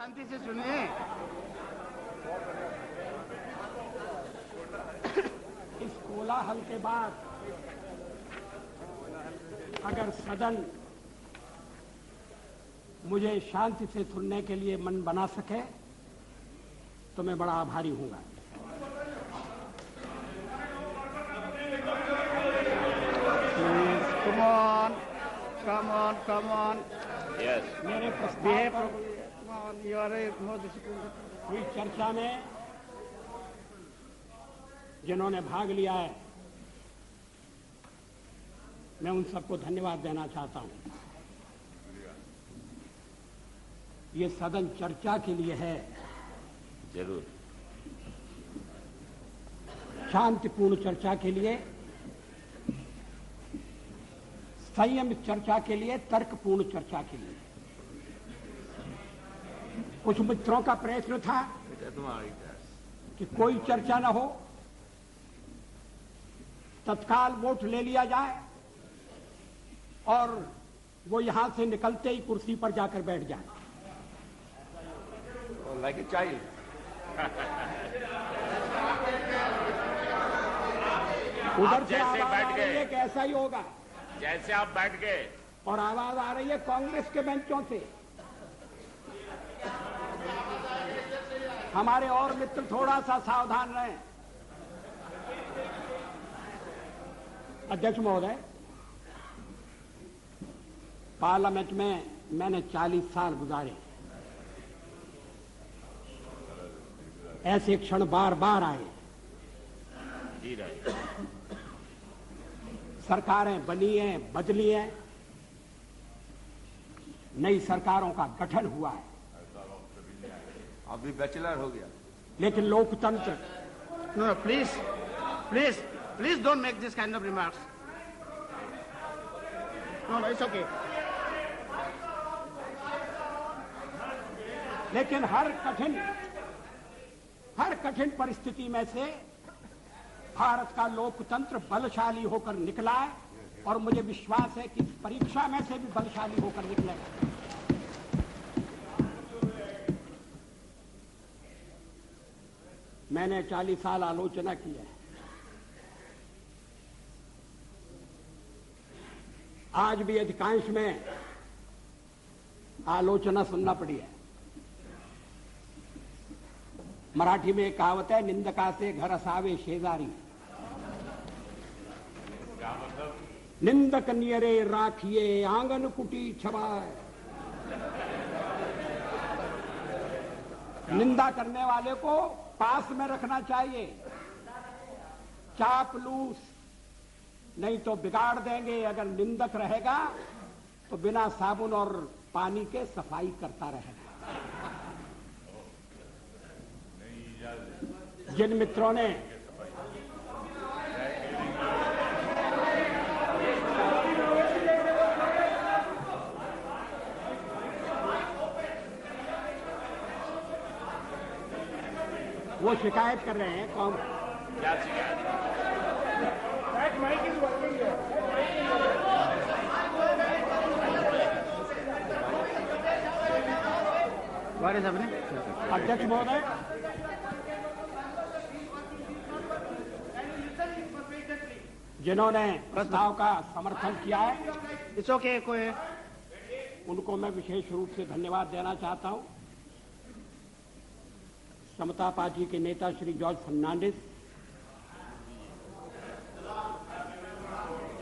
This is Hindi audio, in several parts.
शांति से सुनिए। इस कोलाहल के बाद अगर सदन मुझे शांति से सुनने के लिए मन बना सके तो मैं बड़ा आभारी हूंगा। Come on. Yes. मेरे प्रस्ताव पर हुई चर्चा में जिन्होंने भाग लिया है, मैं उन सबको धन्यवाद देना चाहता हूं। ये सदन चर्चा के लिए है, जरूर शांतिपूर्ण चर्चा के लिए, संयमित चर्चा के लिए, तर्कपूर्ण चर्चा के लिए। कुछ मित्रों का प्रश्न था कि कोई चर्चा न हो, तत्काल वोट ले लिया जाए और वो यहां से निकलते ही कुर्सी पर जाकर बैठ जाए। Like a child. उधर से आवाज आ रही है कि ऐसा ही होगा। जैसे आप बैठ गए और आवाज आ रही है कांग्रेस के बेंचों से। हमारे और मित्र थोड़ा सा सावधान रहें। अध्यक्ष महोदय, पार्लियामेंट में मैंने 40 साल गुजारे। ऐसे क्षण बार बार आए। सरकारें बनी हैं, बदली हैं, नई सरकारों का गठन हुआ है। अभी बैचलर हो गया। लेकिन लोकतंत्र No, please don't make this kind of remarks. No, it's okay. लेकिन हर कठिन परिस्थिति में से भारत का लोकतंत्र बलशाली होकर निकला है और मुझे विश्वास है कि इस परीक्षा में से भी बलशाली होकर निकलेगा। मैंने 40 साल आलोचना की है। आज भी अधिकांश में आलोचना सुनना पड़ी है। मराठी में एक कहावत है, निंदका से घर असावे शेजारी। निंदक नियरे राखिए आंगन कुटी छवाए। निंदा करने वाले को पास में रखना चाहिए। चापलूस नहीं तो बिगाड़ देंगे। अगर निंदक रहेगा तो बिना साबुन और पानी के सफाई करता रहेगा। जिन मित्रों ने वो शिकायत कर रहे हैं, कौन क्या शिकायत? अध्यक्ष महोदय, जिन्होंने प्रस्ताव का समर्थन किया है, It's okay, कोई उनको मैं विशेष रूप से धन्यवाद देना चाहता हूं। समता पार्टी के नेता श्री जॉर्ज फर्नांडिस,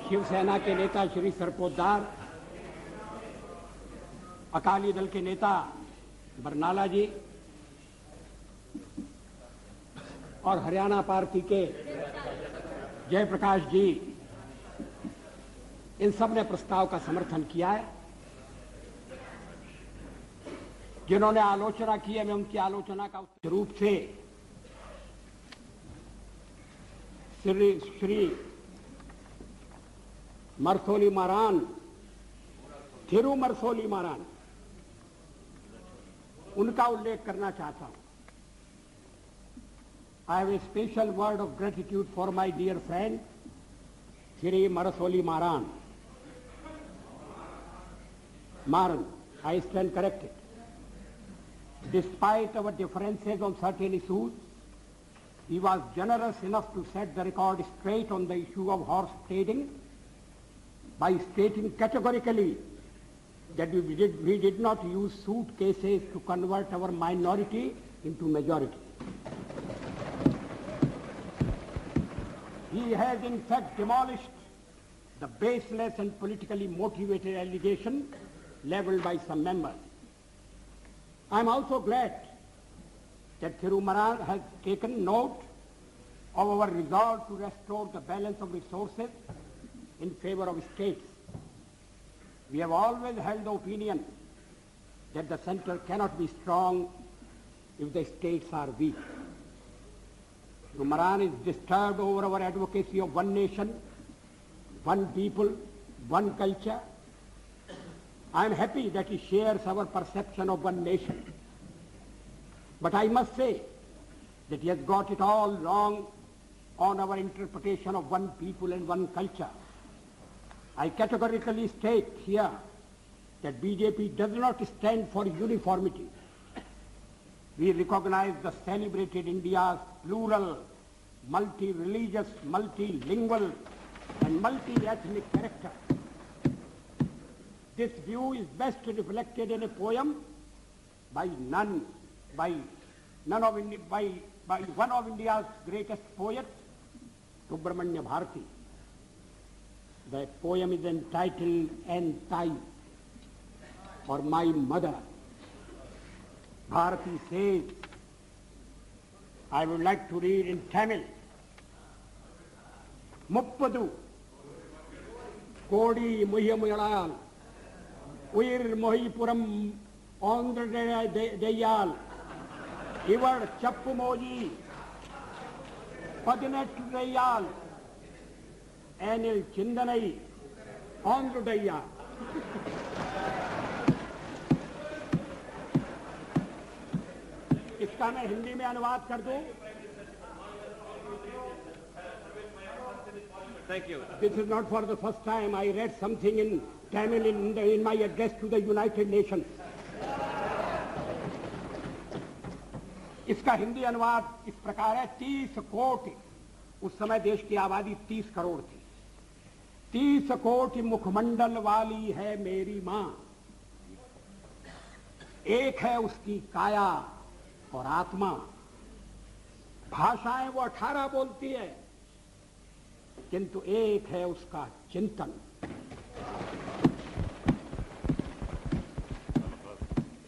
शिवसेना के नेता श्री शरद पोद्दार, अकाली दल के नेता बरनाला जी और हरियाणा पार्टी के जयप्रकाश जी, इन सब ने प्रस्ताव का समर्थन किया है। जिन्होंने आलोचना की है, मैं उनकी आलोचना का रूप से श्री मरसोली मारान, थिरु मरसोली मारान, उनका उल्लेख करना चाहता हूं। I have a special word of gratitude for my dear friend, Shri Marasoli Maran. I stand corrected. Despite our differences on certain issues, he was generous enough to set the record straight on the issue of horse trading by stating categorically that we did not use suitcases to convert our minority into majority. He has in fact demolished the baseless and politically motivated allegation leveled by some members. I am also glad that Thirumaran has taken note of our resolve to restore the balance of resources in favor of states. We have always held the opinion that the center cannot be strong if the states are weak. Thirumaran is disturbed over our advocacy of one nation, one people, one culture. I am happy that he shares our perception of one nation. But I must say that he has got it all wrong on our interpretation of one people and one culture. I categorically state here that BJP does not stand for uniformity. We recognize the celebrated India's plural, multi-religious, multilingual, and multi-ethnic character. This view is best reflected in a poem by one of India's greatest poets, Subramanya Bharati. The poem is entitled Antai, or My Mother. Bharati says, I would like to read in Tamil. Muppadu Kodi Muhyamuyal Uir Mohipuram Andra Deyal Ivar Chappumoji Padinet Deyal Anil Chindanai Andra Deyal. इसका मैं हिंदी में अनुवाद कर दूं. Thank you. This is not for the first time. I read something in Tamil in my address to the United Nations. इसका हिंदी अनुवाद इस प्रकार है. 30 कोटि, उस समय देश की आबादी 30 करोड़ थी. 30 कोटि मुखमंडल वाली है मेरी मां. एक है उसकी काया और आत्मा. भाषाएं वो 18 बोलती है, किंतु एक है उसका चिंतन.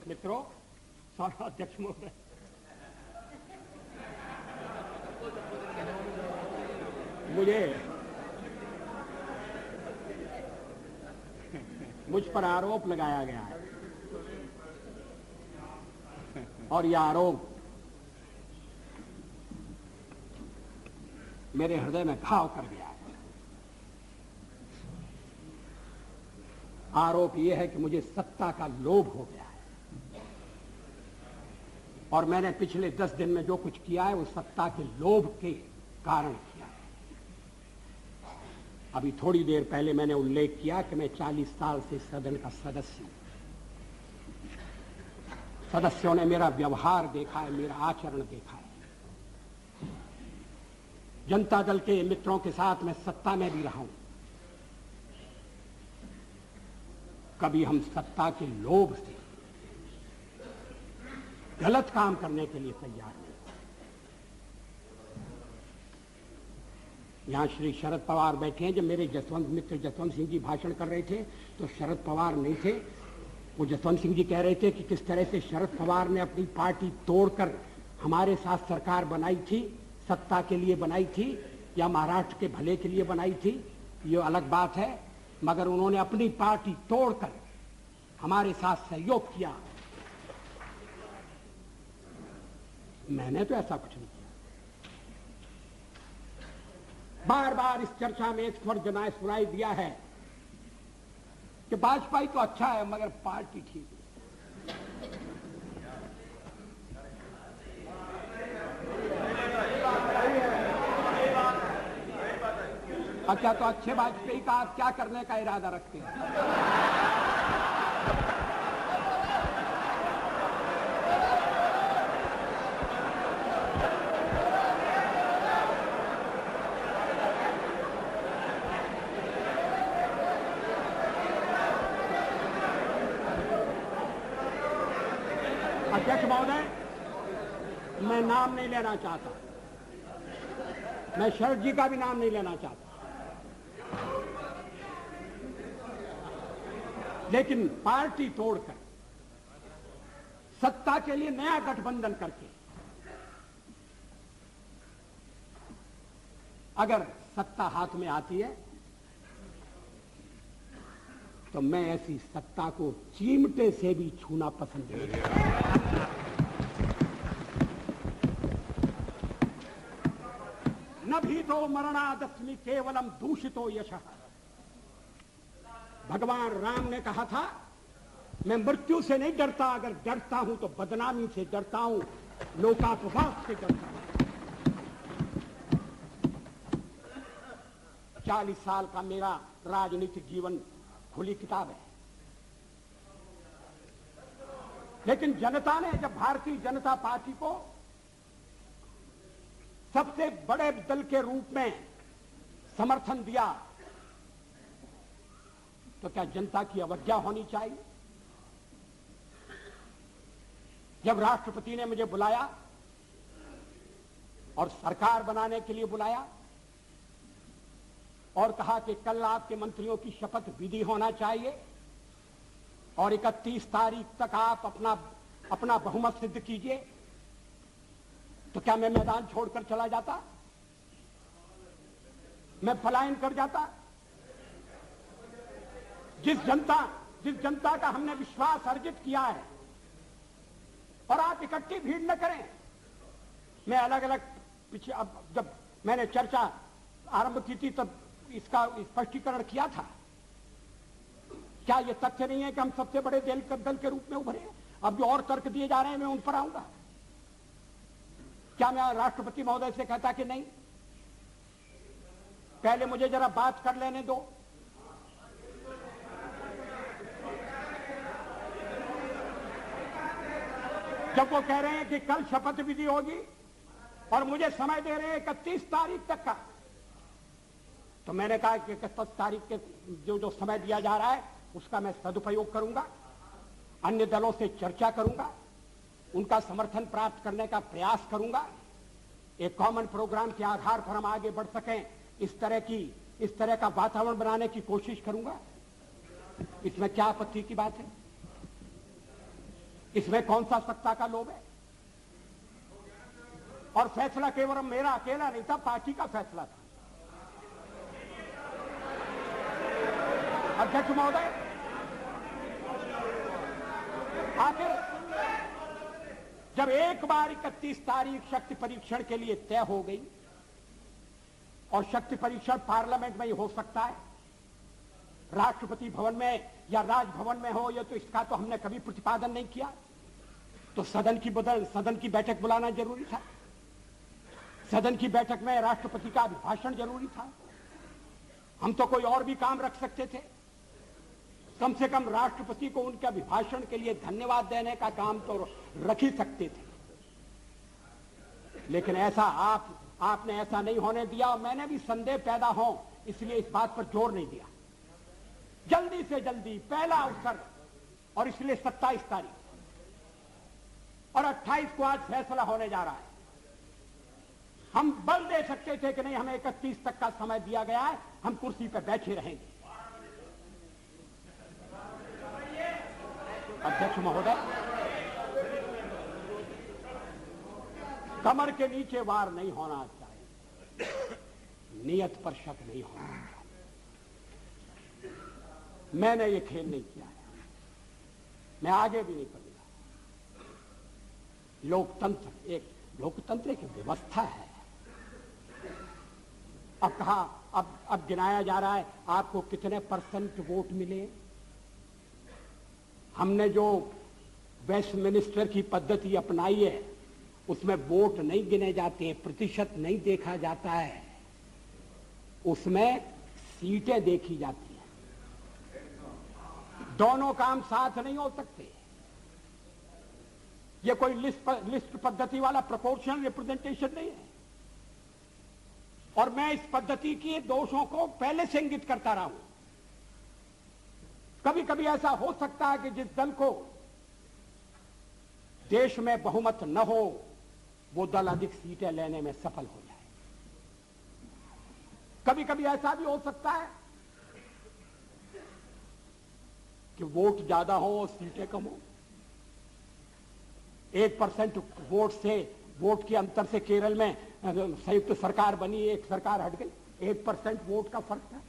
मित्रों, सभा अध्यक्ष महोदय, मुझ पर आरोप लगाया गया है और यह आरोप मेरे हृदय में घाव कर गया है. आरोप यह है कि मुझे सत्ता का लोभ हो गया है और मैंने पिछले 10 दिन में जो कुछ किया है वो सत्ता के लोभ के कारण किया है. अभी थोड़ी देर पहले मैंने उल्लेख किया कि मैं 40 साल से सदन का सदस्य हूं. सदस्यों ने मेरा व्यवहार देखा है, मेरा आचरण देखा है. जनता दल के मित्रों के साथ मैं सत्ता में भी रहा हूं. कभी हम सत्ता के लोभ से गलत काम करने के लिए तैयार नहीं. यहां श्री शरद पवार बैठे हैं. जब मेरे मित्र जसवंत सिंह जी भाषण कर रहे थे तो शरद पवार नहीं थे. वो जसवंत सिंह जी कह रहे थे कि किस तरह से शरद पवार ने अपनी पार्टी तोड़कर हमारे साथ सरकार बनाई थी, सत्ता के लिए बनाई थी या महाराष्ट्र के भले के लिए बनाई थी, ये अलग बात है, मगर उन्होंने अपनी पार्टी तोड़कर हमारे साथ सहयोग किया. मैंने तो ऐसा कुछ नहीं किया. बार बार इस चर्चा में इस पर जनाए सुनाई दिया है कि वाजपेयी तो अच्छा है मगर पार्टी ठीक है. अच्छा, तो अच्छे वाजपेयी का आप क्या करने का इरादा रखते हैं? अध्यक्ष महोदय, मैं नाम नहीं लेना चाहता, मैं शरद जी का भी नाम नहीं लेना चाहता, लेकिन पार्टी तोड़कर सत्ता के लिए नया गठबंधन करके अगर सत्ता हाथ में आती है तो मैं ऐसी सत्ता को चिमटे से भी छूना पसंद नहीं करता। न भी तो मरणादस्मि केवलम दूषितो यशः। भगवान राम ने कहा था, मैं मृत्यु से नहीं डरता, अगर डरता हूं तो बदनामी से डरता हूं, लोकापवाद से डरता हूं। 40 साल का मेरा राजनीतिक जीवन खुली किताब है, लेकिन जनता ने जब भारतीय जनता पार्टी को सबसे बड़े दल के रूप में समर्थन दिया तो क्या जनता की अवज्ञा होनी चाहिए? जब राष्ट्रपति ने मुझे बुलाया और सरकार बनाने के लिए बुलाया और कहा कि कल आपके मंत्रियों की शपथ विधि होना चाहिए और 31 तारीख तक आप अपना बहुमत सिद्ध कीजिए, तो क्या मैं मैदान छोड़कर चला जाता? मैं पलायन कर जाता? जिस जनता का हमने विश्वास अर्जित किया है, और आप इकट्ठी भीड़ न करें। मैं अलग अलग पीछे, अब जब मैंने चर्चा आरंभ की थी तब इसका स्पष्टीकरण किया था। क्या यह तथ्य नहीं है कि हम सबसे बड़े दल के रूप में उभरे हैं? अब जो और तर्क दिए जा रहे हैं मैं उन पर आऊंगा। क्या मैं राष्ट्रपति महोदय से कहता कि नहीं, पहले मुझे जरा बात कर लेने दो, जब वो कह रहे हैं कि कल शपथ विधि होगी और मुझे समय दे रहे हैं 31 तारीख तक का, तो मैंने कहा कि 31 तारीख के जो समय दिया जा रहा है उसका मैं सदुपयोग करूंगा, अन्य दलों से चर्चा करूंगा, उनका समर्थन प्राप्त करने का प्रयास करूंगा, एक कॉमन प्रोग्राम के आधार पर हम आगे बढ़ सकें, इस तरह का वातावरण बनाने की कोशिश करूंगा। इसमें क्या आपत्ति की बात है? इसमें कौन सा सत्ता का लोभ है? और फैसला केवल मेरा अकेला नहीं था, पार्टी का फैसला था। अध्यक्ष महोदय, आखिर जब एक बार 31 तारीख शक्ति परीक्षण के लिए तय हो गई, और शक्ति परीक्षण पार्लियामेंट में ही हो सकता है, राष्ट्रपति भवन में या राजभवन में हो, या तो इसका तो हमने कभी प्रतिपादन नहीं किया, तो सदन की बैठक बुलाना जरूरी था। सदन की बैठक में राष्ट्रपति का अभिभाषण जरूरी था। हम तो कोई और भी काम रख सकते थे, कम से कम राष्ट्रपति को उनके अभिभाषण के लिए धन्यवाद देने का काम तो रख ही सकते थे। लेकिन ऐसा आपने ऐसा नहीं होने दिया, और मैंने भी संदेह पैदा हो इसलिए इस बात पर जोर नहीं दिया। जल्दी से जल्दी पहला अवसर, और इसलिए 27 तारीख और 28 को आज फैसला होने जा रहा है। हम बल दे सकते थे कि नहीं, हमें 31 तक का समय दिया गया है, हम कुर्सी पर बैठे रहेंगे। अध्यक्ष महोदय, कमर के नीचे वार नहीं होना चाहिए, नियत पर शक नहीं होना चाहिए। मैंने ये खेल नहीं किया है, मैं आगे भी नहीं करूंगा। लोकतंत्र एक व्यवस्था है। अब कहा, अब गिनाया जा रहा है आपको कितने % वोट मिले। हमने जो वेस्टमिनिस्टर की पद्धति अपनाई है उसमें वोट नहीं गिने जाते हैं, प्रतिशत नहीं देखा जाता है, उसमें सीटें देखी जाती हैं। दोनों काम साथ नहीं हो सकते। ये कोई लिस्ट पद्धति वाला प्रोपोर्शनल रिप्रेजेंटेशन नहीं है। और मैं इस पद्धति के दोषों को पहले से इंगित करता रहा हूं। कभी कभी ऐसा हो सकता है कि जिस दल को देश में बहुमत न हो वो दल अधिक सीटें लेने में सफल हो जाए। कभी कभी ऐसा भी हो सकता है कि वोट ज्यादा हो और सीटें कम हो। 1% वोट के अंतर से केरल में संयुक्त सरकार बनी, एक सरकार हट गई। 1% वोट का फर्क था।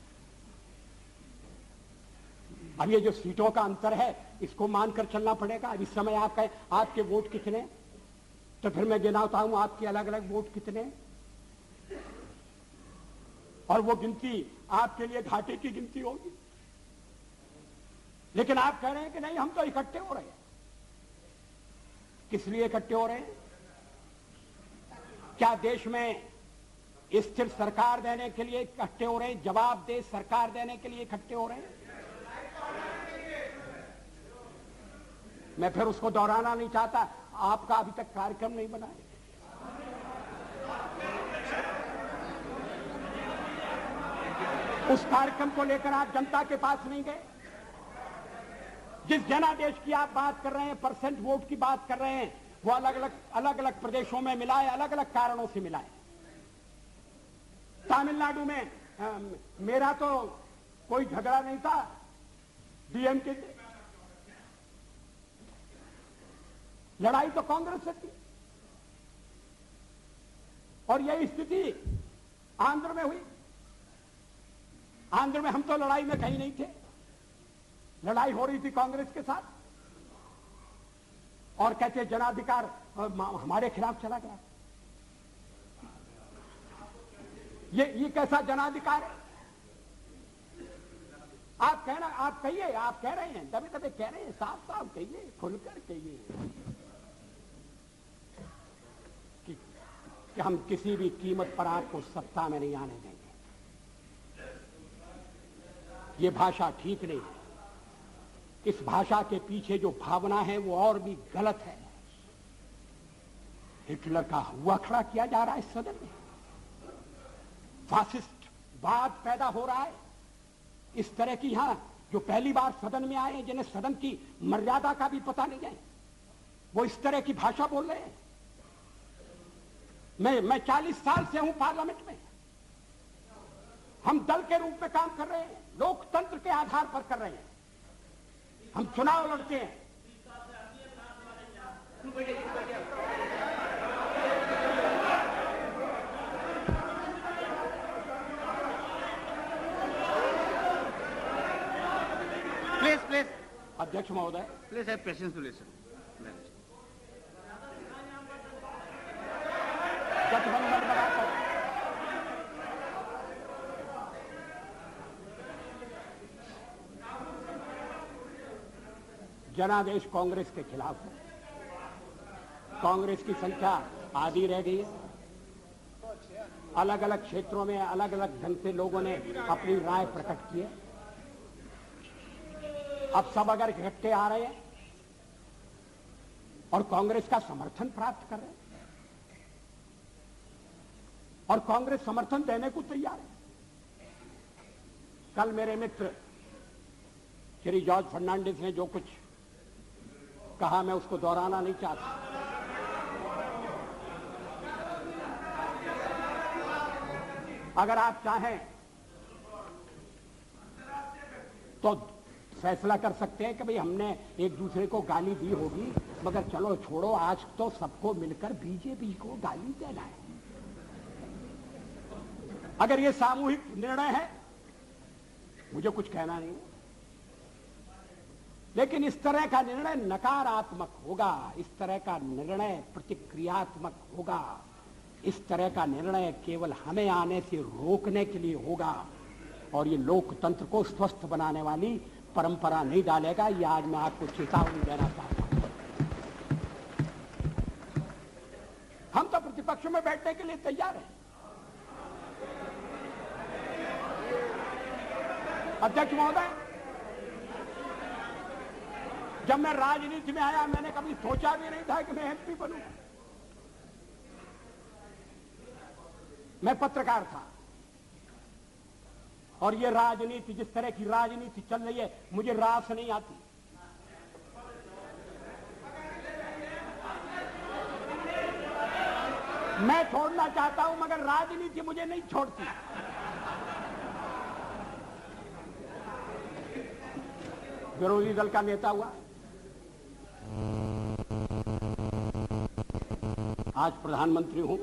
अब ये जो सीटों का अंतर है इसको मानकर चलना पड़ेगा। अब इस समय आप कहें आपके वोट कितने, तो फिर मैं गिनाता हूं आपके अलग अलग वोट कितने, और वो गिनती आपके लिए घाटे की गिनती होगी। लेकिन आप कह रहे हैं कि नहीं हम तो इकट्ठे हो रहे हैं। किस लिए इकट्ठे हो रहे हैं? क्या देश में स्थिर सरकार देने के लिए इकट्ठे हो रहे हैं? जवाबदेह सरकार देने के लिए इकट्ठे हो रहे हैं? मैं फिर उसको दोहराना नहीं चाहता। आपका अभी तक कार्यक्रम नहीं बना है। उस कार्यक्रम को लेकर आप जनता के पास नहीं गए। जिस जनादेश की आप बात कर रहे हैं, परसेंट वोट की बात कर रहे हैं, वो अलग अलग प्रदेशों में मिला है, अलग अलग कारणों से मिला है। तमिलनाडु में मेरा तो कोई झगड़ा नहीं था डीएमके से, लड़ाई तो कांग्रेस से थी। और यही स्थिति आंध्र में हुई। आंध्र में हम तो लड़ाई में कहीं नहीं थे, लड़ाई हो रही थी कांग्रेस के साथ, और कहते जनाधिकार हमारे खिलाफ चला गया। ये कैसा जनाधिकार है? आप कहिए, आप कह रहे हैं, दबे दबे कह रहे हैं, साफ साफ कहिए, खुलकर कहिए कि हम किसी भी कीमत पर आपको सत्ता में नहीं आने देंगे। ये भाषा ठीक नहीं है। इस भाषा के पीछे जो भावना है वो और भी गलत है। हिटलर का हुआ खड़ा किया जा रहा है इस सदन में। फासिस्ट वाद पैदा हो रहा है। इस तरह की यहां जो पहली बार सदन में आए, जिन्हें सदन की मर्यादा का भी पता नहीं है, वो इस तरह की भाषा बोल रहे हैं। मैं 40 साल से हूं पार्लियामेंट में। हम दल के रूप में काम कर रहे हैं, लोकतंत्र के आधार पर कर रहे हैं। हम चुनाव लड़ते हैं। प्लीज अध्यक्ष महोदय, please have patience to listen. गठबंधन बनाकर जनादेश कांग्रेस के खिलाफ है। कांग्रेस की संख्या आधी रह गई है। अलग अलग क्षेत्रों में अलग अलग ढंग से लोगों ने अपनी राय प्रकट की है। अब सब अगर इकट्ठे आ रहे हैं और कांग्रेस का समर्थन प्राप्त कर रहे हैं, और कांग्रेस समर्थन देने को तैयार है। कल मेरे मित्र श्री जॉर्ज फर्नांडिस ने जो कुछ कहा, मैं उसको दोहराना नहीं चाहता। अगर आप चाहें तो फैसला कर सकते हैं कि भाई हमने एक दूसरे को गाली दी होगी, मगर चलो छोड़ो, आज तो सबको मिलकर बीजेपी को गाली देना है। अगर ये सामूहिक निर्णय है, मुझे कुछ कहना नहीं, लेकिन इस तरह का निर्णय नकारात्मक होगा, इस तरह का निर्णय प्रतिक्रियात्मक होगा, इस तरह का निर्णय केवल हमें आने से रोकने के लिए होगा, और ये लोकतंत्र को स्वस्थ बनाने वाली परंपरा नहीं डालेगा। ये आज मैं आपको चेतावनी देना चाहता हूं। हम तो प्रतिपक्ष में बैठने के लिए तैयार हैं। अध्यक्ष महोदय, जब मैं राजनीति में आया, मैंने कभी सोचा भी नहीं था कि मैं एमपी बनूंगा। मैं पत्रकार था, और ये राजनीति, जिस तरह की राजनीति चल रही है, मुझे रास नहीं आती। मैं छोड़ना चाहता हूं मगर राजनीति मुझे नहीं छोड़ती। विरोधी दल का नेता हुआ, आज प्रधानमंत्री हूं,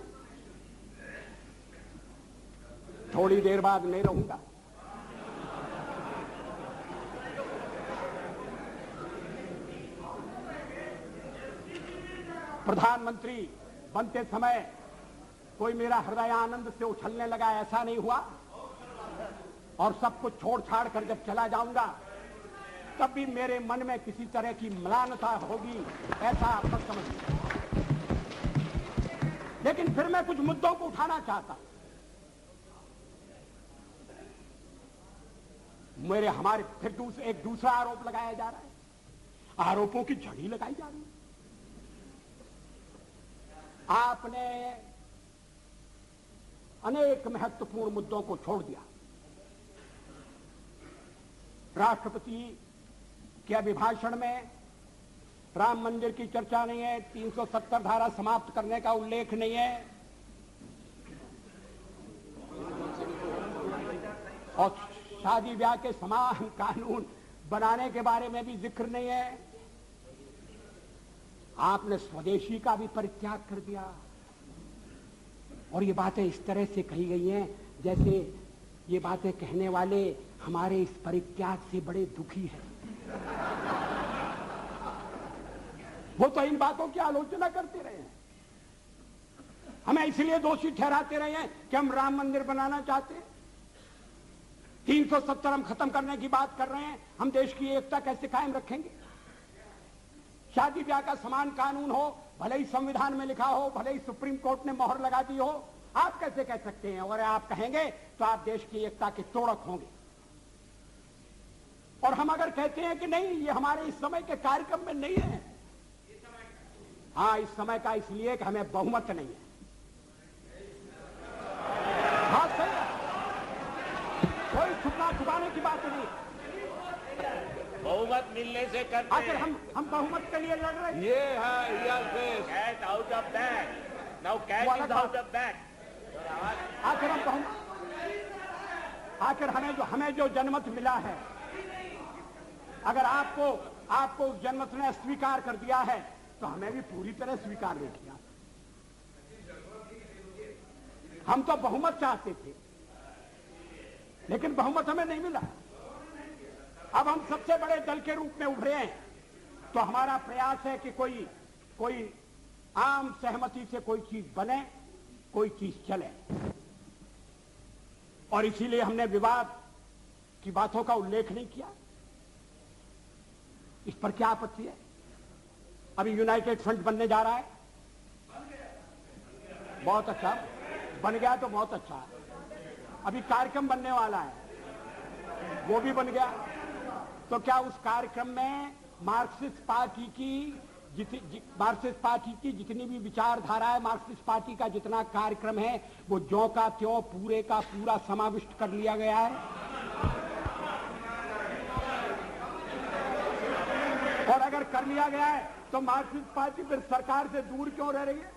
थोड़ी देर बाद नहीं रहूंगा। प्रधानमंत्री बनते समय कोई मेरा हृदय आनंद से उछलने लगा, ऐसा नहीं हुआ। और सब कुछ छोड़ छाड़ कर जब चला जाऊंगा तब भी मेरे मन में किसी तरह की म्लानता होगी, ऐसा आप मत समझिए। लेकिन फिर मैं कुछ मुद्दों को उठाना चाहता हूं। मेरे हमारे फिर एक दूसरा आरोप लगाया जा रहा है, आरोपों की झड़ी लगाई जा रही है। आपने अनेक महत्वपूर्ण मुद्दों को छोड़ दिया। राष्ट्रपति के अभिभाषण में राम मंदिर की चर्चा नहीं है, 370 धारा समाप्त करने का उल्लेख नहीं है, और शादी ब्याह के समान कानून बनाने के बारे में भी जिक्र नहीं है। आपने स्वदेशी का भी परित्याग कर दिया। और ये बातें इस तरह से कही गई हैं जैसे ये बातें कहने वाले हमारे इस परित्याग से बड़े दुखी हैं। वो तो इन बातों की आलोचना करते रहे हैं, हमें इसलिए दोषी ठहराते रहे हैं कि हम राम मंदिर बनाना चाहते हैं। 370 हम खत्म करने की बात कर रहे हैं, हम देश की एकता कैसे कायम रखेंगे? शादी ब्याह का समान कानून हो, भले ही संविधान में लिखा हो, भले ही सुप्रीम कोर्ट ने मोहर लगा दी हो, आप कैसे कह सकते हैं? और आप कहेंगे तो आप देश की एकता के तोड़क होंगे। और हम अगर कहते हैं कि नहीं, ये हमारे इस समय के कार्यक्रम में नहीं है, हाँ इस समय का इसलिए कि हमें बहुमत नहीं है। हाँ सही है, कोई छुपाने की बात नहीं। बहुमत मिलने से करते आखिर हम बहुमत के लिए लड़ रहे हैं। ये है cat out of bag, now cat is out of bag. आखिर हम बहुमत, आखिर हमें जो जनमत मिला है, अगर आपको उस जनमत ने स्वीकार कर दिया है तो हमें भी पूरी तरह स्वीकार नहीं किया। हम तो बहुमत चाहते थे लेकिन बहुमत हमें नहीं मिला। अब हम सबसे बड़े दल के रूप में उभरे हैं तो हमारा प्रयास है कि कोई आम सहमति से कोई चीज बने, कोई चीज चले। और इसीलिए हमने विवाद की बातों का उल्लेख नहीं किया। इस पर क्या आपत्ति है? अभी यूनाइटेड फ्रंट बनने जा रहा है, बहुत अच्छा, बन गया तो बहुत अच्छा। अभी कार्यक्रम बनने वाला है, वो भी बन गया। तो क्या उस कार्यक्रम में मार्क्सिस्ट पार्टी की जितनी भी विचारधारा है, मार्क्सिस्ट पार्टी का जितना कार्यक्रम है, वो ज्यों का त्यों पूरे का पूरा समाविष्ट कर लिया गया है। और अगर कर लिया गया है तो मार्क्सिस्ट पार्टी फिर सरकार से दूर क्यों रह रही है?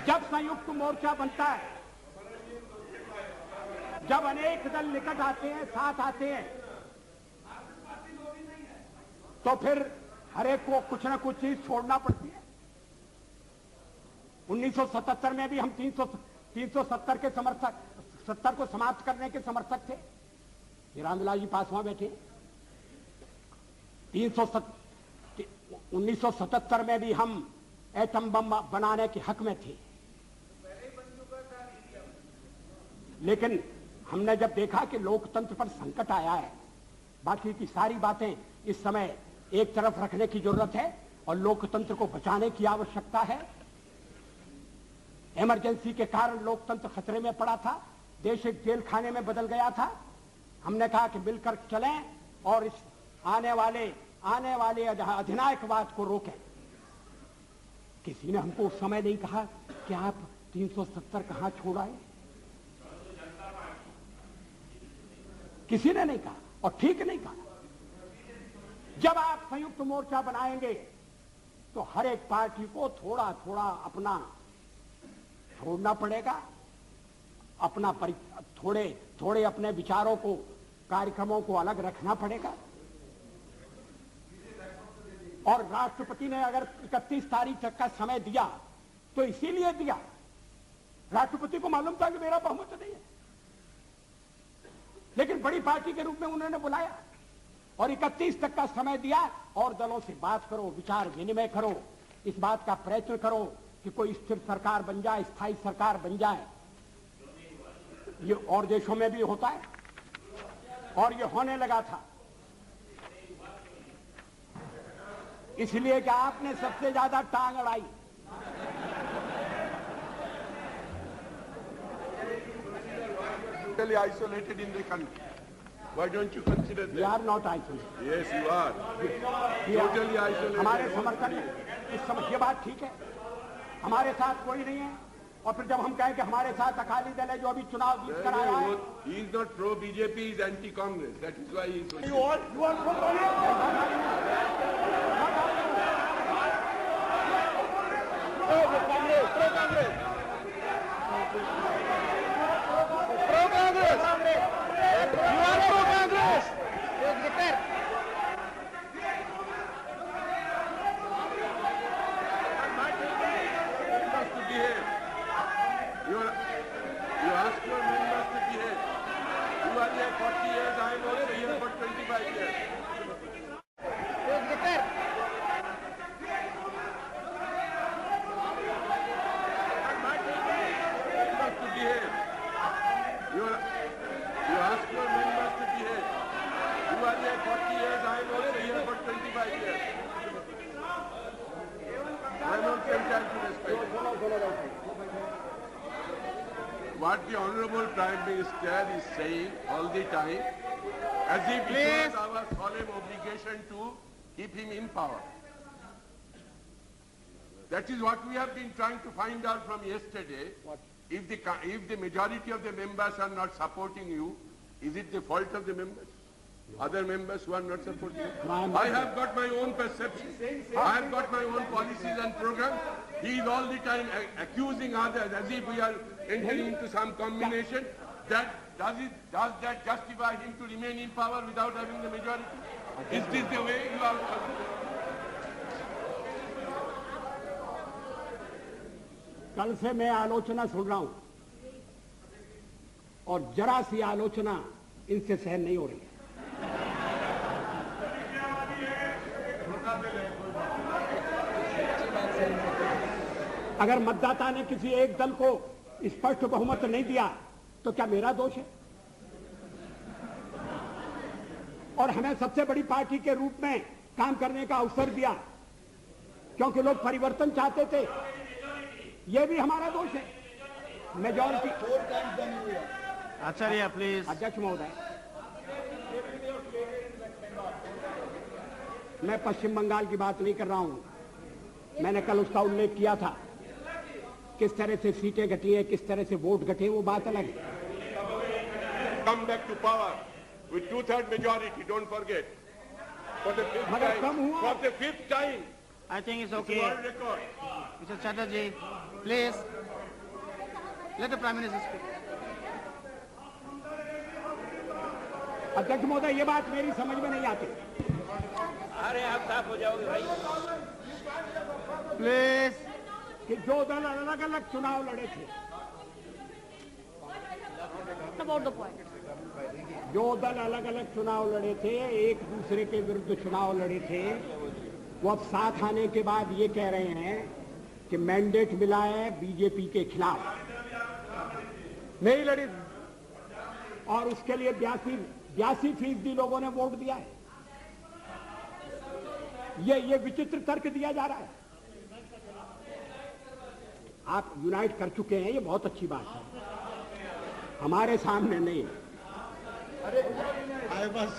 जब संयुक्त मोर्चा बनता है, जब अनेक दल निकट आते हैं, साथ आते हैं, तो फिर हर एक को कुछ ना कुछ चीज छोड़ना पड़ती है। 1977 में भी हम 370 के समर्थक, 70 को समाप्त करने के समर्थक थे। रामविलास जी पासवान बैठे। 1977 में भी हम एटम बम बनाने के हक में थे, लेकिन हमने जब देखा कि लोकतंत्र पर संकट आया है, बाकी की सारी बातें इस समय एक तरफ रखने की जरूरत है और लोकतंत्र को बचाने की आवश्यकता है। इमरजेंसी के कारण लोकतंत्र खतरे में पड़ा था, देश एक जेल खाने में बदल गया था। हमने कहा कि मिलकर चलें और इस आने वाले अधिनायकवाद को रोकें। किसी ने हमको उस समय नहीं कहा कि आप 370 कहां छोड़ आए, किसी ने नहीं कहा और ठीक नहीं कहा। जब आप संयुक्त मोर्चा बनाएंगे तो हर एक पार्टी को थोड़ा थोड़ा अपना छोड़ना पड़ेगा, थोड़े थोड़े अपने विचारों को, कार्यक्रमों को अलग रखना पड़ेगा। और राष्ट्रपति ने अगर 31 तारीख तक का समय दिया तो इसीलिए दिया, राष्ट्रपति को मालूम था कि मेरा बहुमत नहीं है, लेकिन बड़ी पार्टी के रूप में उन्होंने बुलाया और 31 तक का समय दिया और दलों से बात करो, विचार विनिमय करो, इस बात का प्रयत्न करो कि कोई स्थिर सरकार बन जाए, स्थायी सरकार बन जाए। ये और देशों में भी होता है और ये होने लगा था, इसलिए कि आपने सबसे ज्यादा टांग अड़ाई। Totally isolated in the country. Why don't you consider that? We are not isolated. Yes, you are. Totally isolated. हमारे समर्थन में इस समय ये बात ठीक है, हमारे साथ कोई नहीं है। और फिर जब हम कहें कि हमारे साथ अकाली दल है जो अभी चुनाव जीत कर आया है, He is not pro BJP, he is anti Congress. That is why he is. you are pro You ask your members to behave. You are here 40 years, I am also here for 25 years. Members to behave. You ask your members to behave. You are here 40 years, I am also here for 25 years. I am also entitled to respect. What the Honorable Prime Minister is saying all the time, as if it was our solemn obligation to keep him in power. That is what we have been trying to find out from yesterday. If the majority of the members are not supporting you, is it the fault of the members? Other members who are not supporting you? I have got my own perception. I have got my own policies and programs. He is all the time accusing others as if we are entering into some combination. Does that justify him to remain in power without having the majority? Is this the way you are? कल से मैं आलोचना सुन रहा हूं और जरा सी आलोचना इनसे सहन नहीं हो रही है। अगर मतदाता ने किसी एक दल को स्पष्ट बहुमत नहीं दिया तो क्या मेरा दोष है? और हमें सबसे बड़ी पार्टी के रूप में काम करने का अवसर दिया क्योंकि लोग परिवर्तन चाहते थे, ये भी हमारा दोष है। मेजॉरिटी। Acharya please. अध्यक्ष महोदय, मैं पश्चिम बंगाल की बात नहीं कर रहा हूं, मैंने कल उसका उल्लेख किया था। किस तरह से सीटें घटी है, किस तरह से वोट घटे, वो बात अलग है। Come back to power with 2/3 majority. Don't forget. For the fifth मगर time. कम हुआ। For the fifth time. I think it's It's okay. world record. Mr. Chatterjee, please. Let the Prime Minister speak. अध्यक्ष महोदय, ये बात मेरी समझ में नहीं आती। अरे आप साफ हो जाओगे भाई। Please. कि जो दल अलग अलग चुनाव लड़े थे, About the point. जो दल अलग अलग चुनाव लड़े थे, एक दूसरे के विरुद्ध चुनाव लड़े थे, वो अब साथ आने के बाद ये कह रहे हैं कि मैंडेट मिला है बीजेपी के खिलाफ, नहीं लड़ी और उसके लिए 82% लोगों ने वोट दिया है। ये विचित्र तर्क दिया जा रहा है। आप यूनाइट कर चुके हैं, ये बहुत अच्छी बात है, हमारे सामने नहीं। आए बस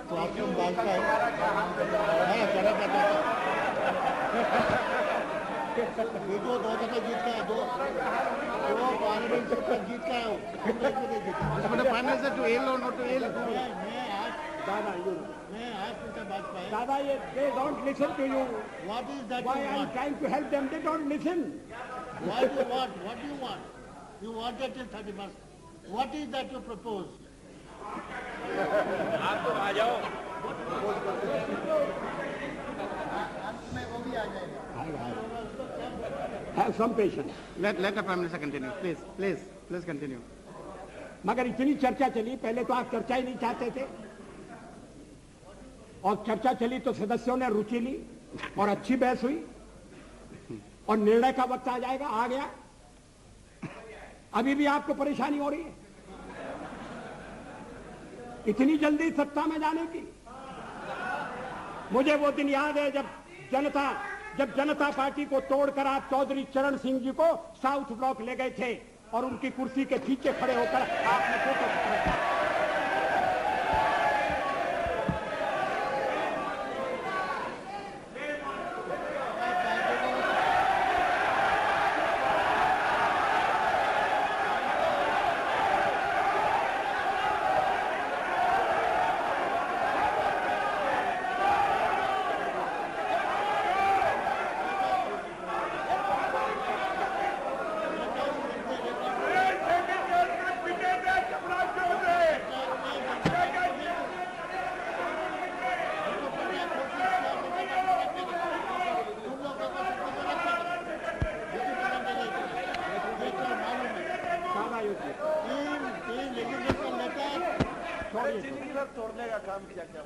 क्लासरूम बांधता है, हाँ चढ़ा करता है। देखो 2 दफा जीत का है, दो पार्लियामेंट जीत का है। But the Prime Minister to ill or not to ill? मैं आज Dada, you. May I ask Mr. Bajpayee, Dada, they don't listen to you. what is that Why you I'm want? trying to help them, they don't listen. Why do you want? What do you want? You wanted till 31st. What is that you propose? आप तो आ जाओ. Have some patience. Let the Prime Minister continue. Please continue. मगर इतनी चर्चा चली, पहले तो आप चर्चा ही नहीं चाहते थे, और चर्चा चली तो सदस्यों ने रुचि ली और अच्छी बहस हुई, और निर्णय का वक्त आ जाएगा, आ गया. अभी भी आपको परेशानी हो रही है इतनी जल्दी सत्ता में जाने की. मुझे वो दिन याद है जब जनता पार्टी को तोड़कर आप चौधरी चरण सिंह जी को साउथ ब्लॉक ले गए थे और उनकी कुर्सी के पीछे खड़े होकर आपने फोटो खिंचवाया. तोड़ने का काम किया क्या?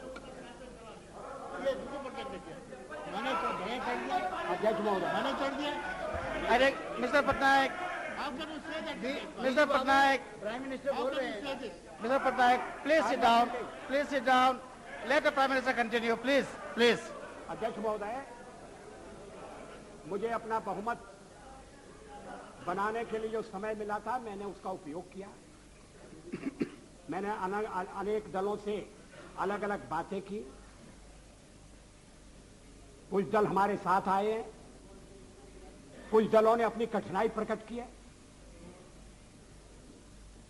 मैंने तो भय कर दिया, अध्यक्ष महोदय, मैंने कर दिया. I think Mr. Patnaik, How can you say that? Mr. Patnaik, prime minister How बोल can रहे you हैं. say this? Mr. Patnaik, please sit down. Please sit down. Let the Prime Minister continue. Please. अध्यक्ष महोदय, मुझे अपना बहुमत बनाने के लिए जो समय मिला था मैंने उसका उपयोग किया. मैंने अनेक दलों से अलग अलग बातें की. कुछ दल हमारे साथ आए हैं, कुछ दलों ने अपनी कठिनाई प्रकट की है.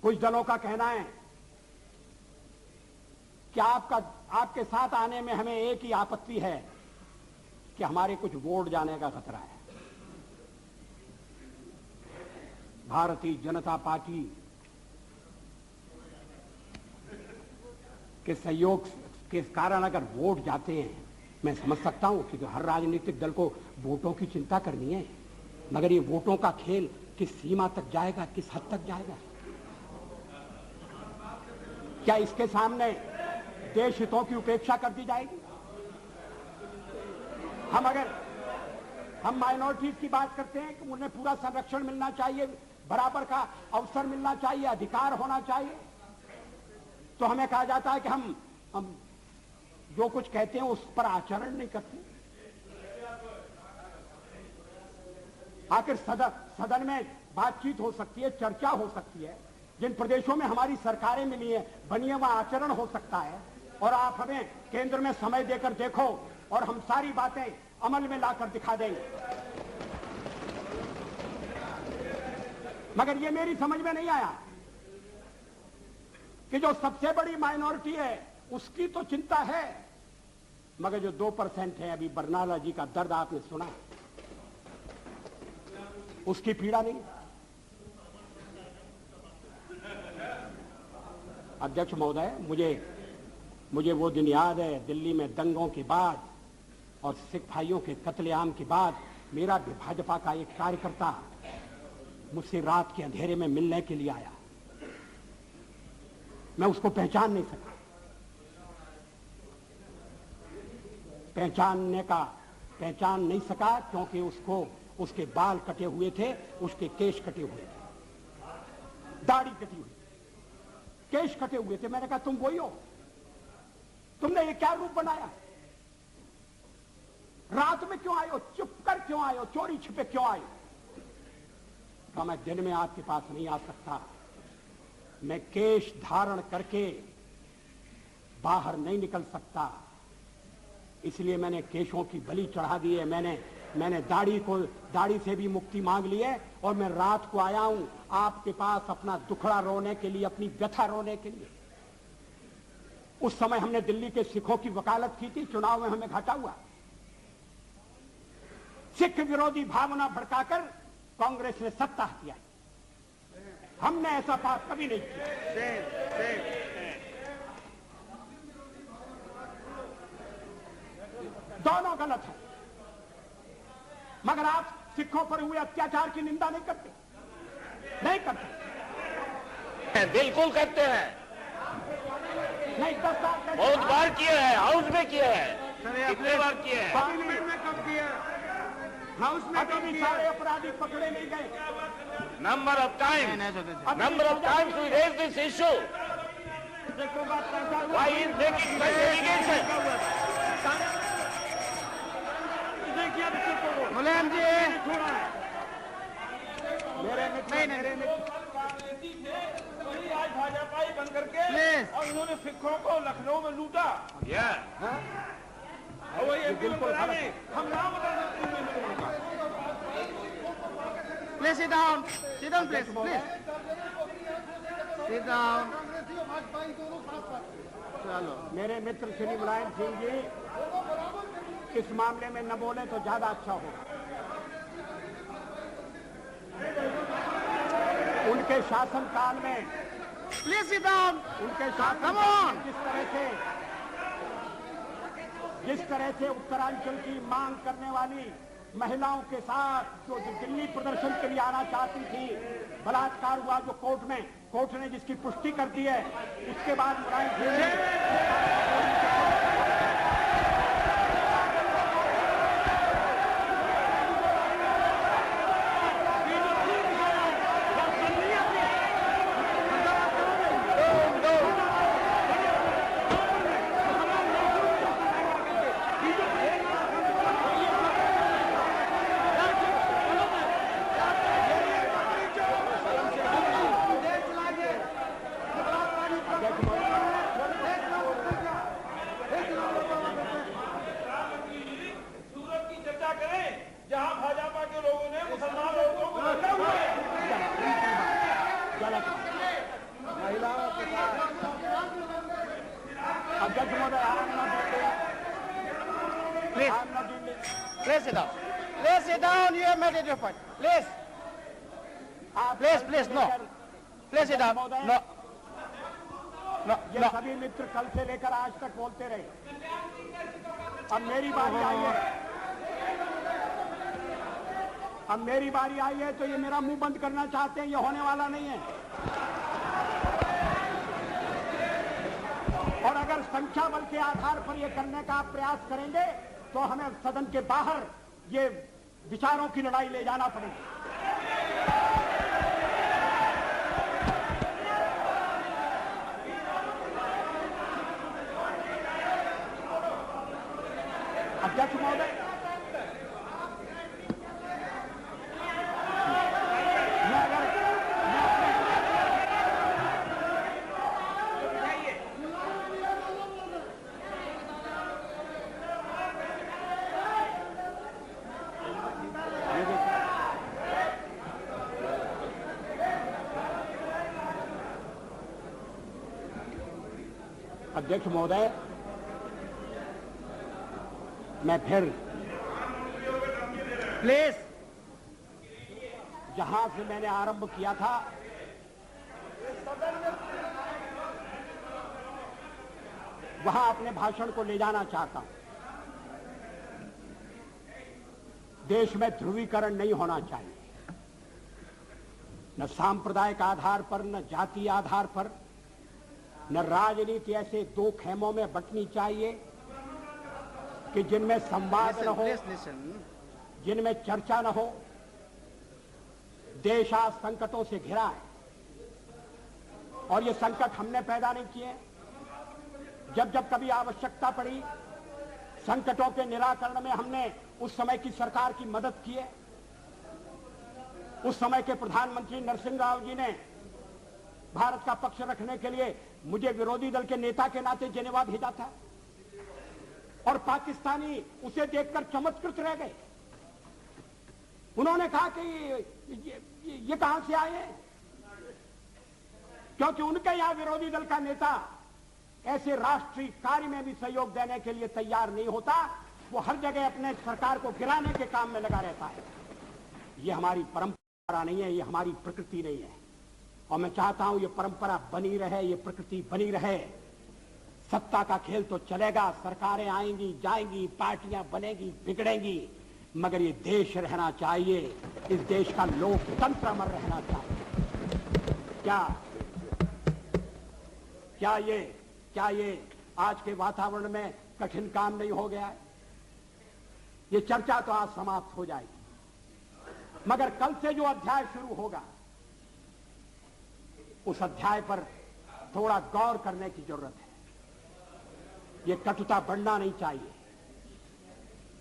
कुछ दलों का कहना है कि आपके साथ आने में हमें एक ही आपत्ति है कि हमारे कुछ वोट जाने का खतरा है. भारतीय जनता पार्टी के सहयोग के कारण अगर वोट जाते हैं, मैं समझ सकता हूं कि हर राजनीतिक दल को वोटों की चिंता करनी है, मगर ये वोटों का खेल किस सीमा तक जाएगा, किस हद तक जाएगा? क्या इसके सामने देश हितों की उपेक्षा कर दी जाएगी? हम माइनॉरिटीज की बात करते हैं कि उन्हें पूरा संरक्षण मिलना चाहिए, बराबर का अवसर मिलना चाहिए, अधिकार होना चाहिए, तो हमें कहा जाता है कि हम जो कुछ कहते हैं उस पर आचरण नहीं करते. आखिर सदन में बातचीत हो सकती है, चर्चा हो सकती है. जिन प्रदेशों में हमारी सरकारें मिली है, बनी है, वहां आचरण हो सकता है. और आप हमें केंद्र में समय देकर देखो और हम सारी बातें अमल में लाकर दिखा देंगे. मगर ये मेरी समझ में नहीं आया कि जो सबसे बड़ी माइनॉरिटी है उसकी तो चिंता है, मगर जो 2% है, अभी बरनाला जी का दर्द आपने सुना, उसकी पीड़ा नहीं. अध्यक्ष महोदय, मुझे वो दिन याद है, दिल्ली में दंगों के बाद और सिख भाइयों के कत्लेआम के बाद मेरा भाजपा का एक कार्यकर्ता मुझसे रात के अंधेरे में मिलने के लिए आया. मैं उसको पहचान नहीं सका क्योंकि उसके बाल कटे हुए थे, उसके केश कटे हुए थे, दाढ़ी कटी हुई, केश कटे हुए थे. मैंने कहा तुम वही हो, तुमने ये क्या रूप बनाया, रात में क्यों आए हो, चुप कर क्यों आए हो, चोरी छिपे क्यों आए हो? तो मैं दिन में आपके पास नहीं आ सकता, मैं केश धारण करके बाहर नहीं निकल सकता, इसलिए मैंने केशों की बलि चढ़ा दी है. मैंने दाढ़ी से भी मुक्ति मांग ली है और मैं रात को आया हूं आपके पास अपना दुखड़ा रोने के लिए, अपनी व्यथा रोने के लिए. उस समय हमने दिल्ली के सिखों की वकालत की थी, चुनाव में हमें घाटा हुआ। सिख विरोधी भावना भड़काकर कांग्रेस ने सत्ता किया। हमने ऐसा पाप कभी नहीं किया। दोनों गलत है, मगर आप सिखों पर हुए अत्याचार की निंदा नहीं करते, नहीं करते। बिल्कुल करते हैं, नहीं 10 साल बहुत बार किया है, हाउस में किया है, कितने बार किया है। पार्लियामेंट में कब किया, हाउस में कब अभी किया? सारे अपराधी पकड़े नहीं गए। Number of times, number of times we raised this issue. Why is making such allegation? मुलायम जी, आज भाजपा ही बन करके प्लीज और उन्होंने सिखों को लखनऊ में लूटा। और वही एमपी में बना नहीं, हम नाम बता सकते हैं। Please sit down, please sit down. चलो, मेरे मित्र श्री मुलायम सिंह जी इस मामले में न बोले तो ज्यादा अच्छा होगा। उनके शासनकाल में, प्लीज सिट डाउन। उनके शासनकाल में जिस तरह से उत्तरांचल की मांग करने वाली महिलाओं के साथ जो दिल्ली प्रदर्शन के लिए आना चाहती थी, बलात्कार हुआ जो कोर्ट ने जिसकी पुष्टि कर दी है, उसके बाद मुलायम सिंह सूरत की चर्चा करें जहां भाजपा के लोगों ने मुसलमान लोगों को रखा हुआ है। महिलाओं के साथ अध्यक्ष महोदय please sit down, please sit down. You have made it your point. Please please no, please sit down. No no ये सभी मित्र कल से लेकर आज तक बोलते रहे। अब मेरी बारी आई है, अब मेरी बारी आई है तो ये मेरा मुंह बंद करना चाहते हैं, ये होने वाला नहीं है। और अगर संख्या बल के आधार पर ये करने का आप प्रयास करेंगे तो हमें सदन के बाहर ये विचारों की लड़ाई ले जाना पड़ेगी। अध्यक्ष महोदय, अध्यक्ष महोदय, मैं फिर प्लीज, जहां से मैंने आरंभ किया था वहां अपने भाषण को ले जाना चाहता हूं। देश में ध्रुवीकरण नहीं होना चाहिए, न सांप्रदायिक आधार पर, न जातीय आधार पर, न राजनीति ऐसे दो खेमों में बंटनी चाहिए कि जिनमें संवाद न हो, जिनमें चर्चा न हो। देश आज संकटों से घिरा है और ये संकट हमने पैदा नहीं किए। जब जब कभी आवश्यकता पड़ी संकटों के निराकरण में हमने उस समय की सरकार की मदद की है। उस समय के प्रधानमंत्री नरसिंह राव जी ने भारत का पक्ष रखने के लिए मुझे विरोधी दल के नेता के नाते जेनेवा भेजा था और पाकिस्तानी उसे देखकर चमत्कृत रह गए। उन्होंने कहा कि ये कहां से आए हैं, क्योंकि उनके यहां विरोधी दल का नेता ऐसे राष्ट्रीय कार्य में भी सहयोग देने के लिए तैयार नहीं होता, वो हर जगह अपने सरकार को गिराने के काम में लगा रहता है। ये हमारी परंपरा नहीं है, ये हमारी प्रकृति नहीं है। और मैं चाहता हूं ये परंपरा बनी रहे, ये प्रकृति बनी रहे। सत्ता का खेल तो चलेगा, सरकारें आएंगी जाएंगी, पार्टियां बनेगी बिगड़ेंगी, मगर ये देश रहना चाहिए, इस देश का लोकतंत्र अमर रहना चाहिए। क्या ये आज के वातावरण में कठिन काम नहीं हो गया है? ये चर्चा तो आज समाप्त हो जाएगी, मगर कल से जो अध्याय शुरू होगा उस अध्याय पर थोड़ा गौर करने की जरूरत है। ये कटुता बढ़ना नहीं चाहिए।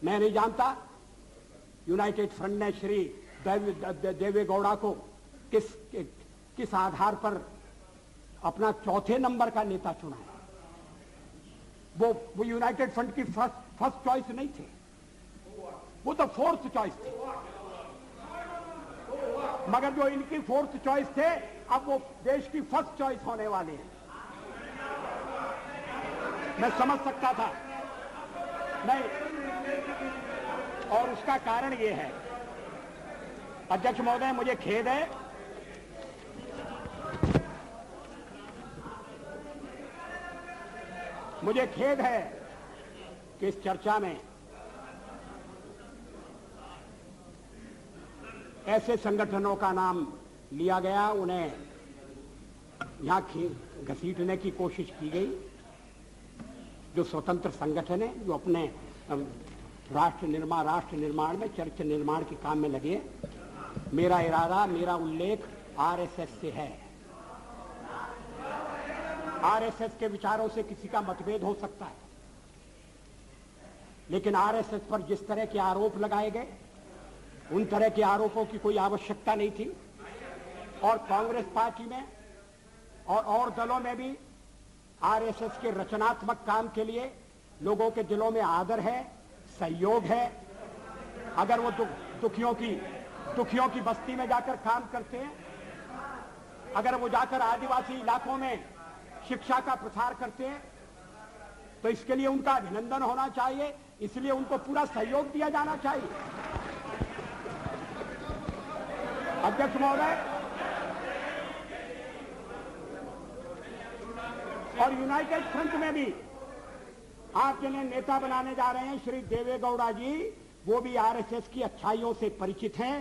मैं नहीं जानता यूनाइटेड फ्रंट ने श्री देवेगौड़ा को किस आधार पर अपना चौथे नंबर का नेता चुना है। वो यूनाइटेड फ्रंट की फर्स्ट चॉइस नहीं थे, वो तो फोर्थ चॉइस थे। मगर जो इनकी फोर्थ चॉइस थे, अब वो देश की फर्स्ट चॉइस होने वाले हैं। मैं समझ सकता था नहीं, और उसका कारण ये है, अध्यक्ष महोदय मुझे खेद है, मुझे खेद है कि इस चर्चा में ऐसे संगठनों का नाम लिया गया, उन्हें यहां घसीटने की कोशिश की गई, जो स्वतंत्र संगठन है, जो अपने राष्ट्र निर्माण में चरित्र निर्माण के काम में लगे। मेरा इरादा, मेरा उल्लेख आरएसएस से है। आरएसएस के विचारों से किसी का मतभेद हो सकता है, लेकिन आरएसएस पर जिस तरह के आरोप लगाए गए, उन तरह के आरोपों की कोई आवश्यकता नहीं थी। और कांग्रेस पार्टी में और दलों में भी आरएसएस के रचनात्मक काम के लिए लोगों के दिलों में आदर है, सहयोग है। अगर वो दुखियों की बस्ती में जाकर काम करते हैं, अगर वो जाकर आदिवासी इलाकों में शिक्षा का प्रसार करते हैं, तो इसके लिए उनका अभिनंदन होना चाहिए, इसलिए उनको पूरा सहयोग दिया जाना चाहिए। अध्यक्ष महोदय, और यूनाइटेड फ्रंट में भी आप जिन्हें नेता बनाने जा रहे हैं श्री देवेगौड़ा जी, वो भी आरएसएस की अच्छाइयों से परिचित हैं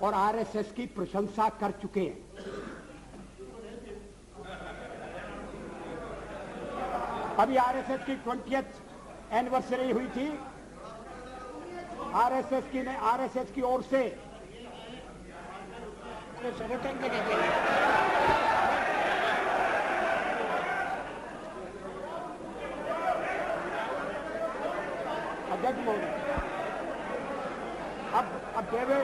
और आरएसएस की प्रशंसा कर चुके हैं। अभी आरएसएस की 20th एनिवर्सरी हुई थी। आरएसएस की ओर से संगठन के अध्यक्ष महोदय, अब देवे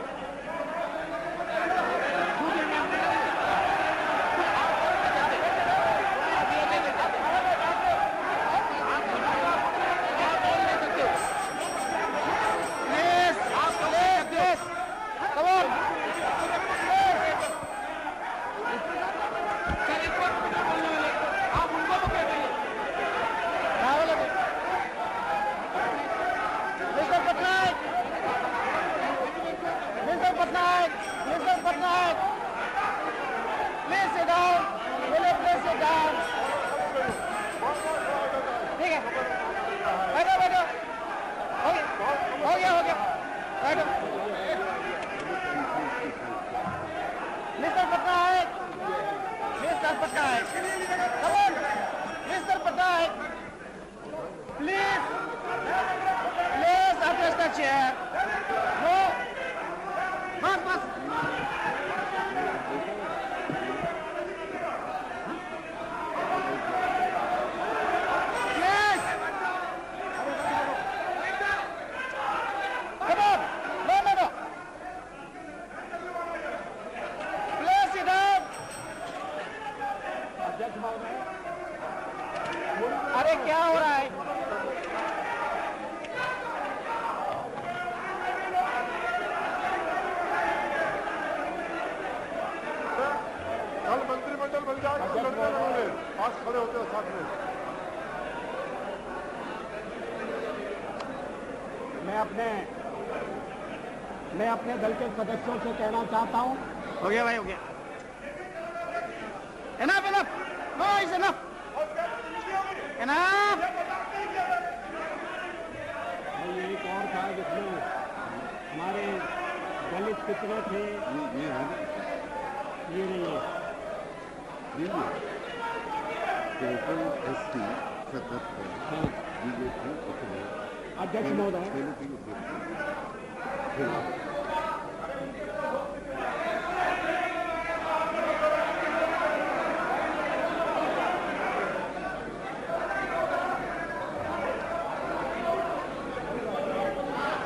अरे क्या हो रहा है? कल मंत्रिमंडल बन जाएगा, लड़ने लगोगे, आज खड़े होते हो साथ में। मैं अपने दल के सदस्यों से कहना चाहता हूं। हो गया भाई, हो गया। Enough, enough. No, it's enough. Enough. ये एक और था जिसमें हमारे दलित कितने थे, ये नहीं है। अध्यक्ष महोदय,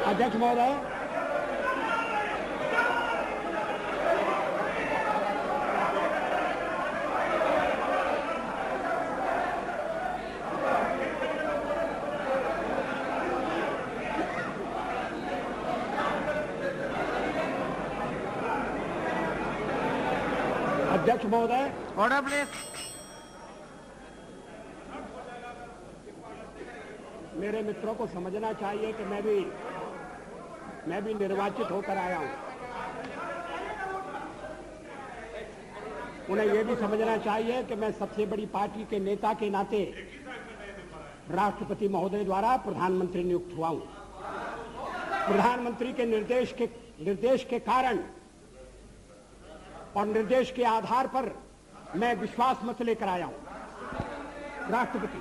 अध्यक्ष महोदय, अध्यक्ष महोदय, Order, please. मेरे मित्रों को समझना चाहिए कि मैं भी निर्वाचित होकर आया हूं। उन्हें यह भी समझना चाहिए कि मैं सबसे बड़ी पार्टी के नेता के नाते राष्ट्रपति महोदय द्वारा प्रधानमंत्री नियुक्त हुआ हूं। प्रधानमंत्री के निर्देश के कारण और निर्देश के आधार पर मैं विश्वास मत लेकर आया हूं। राष्ट्रपति,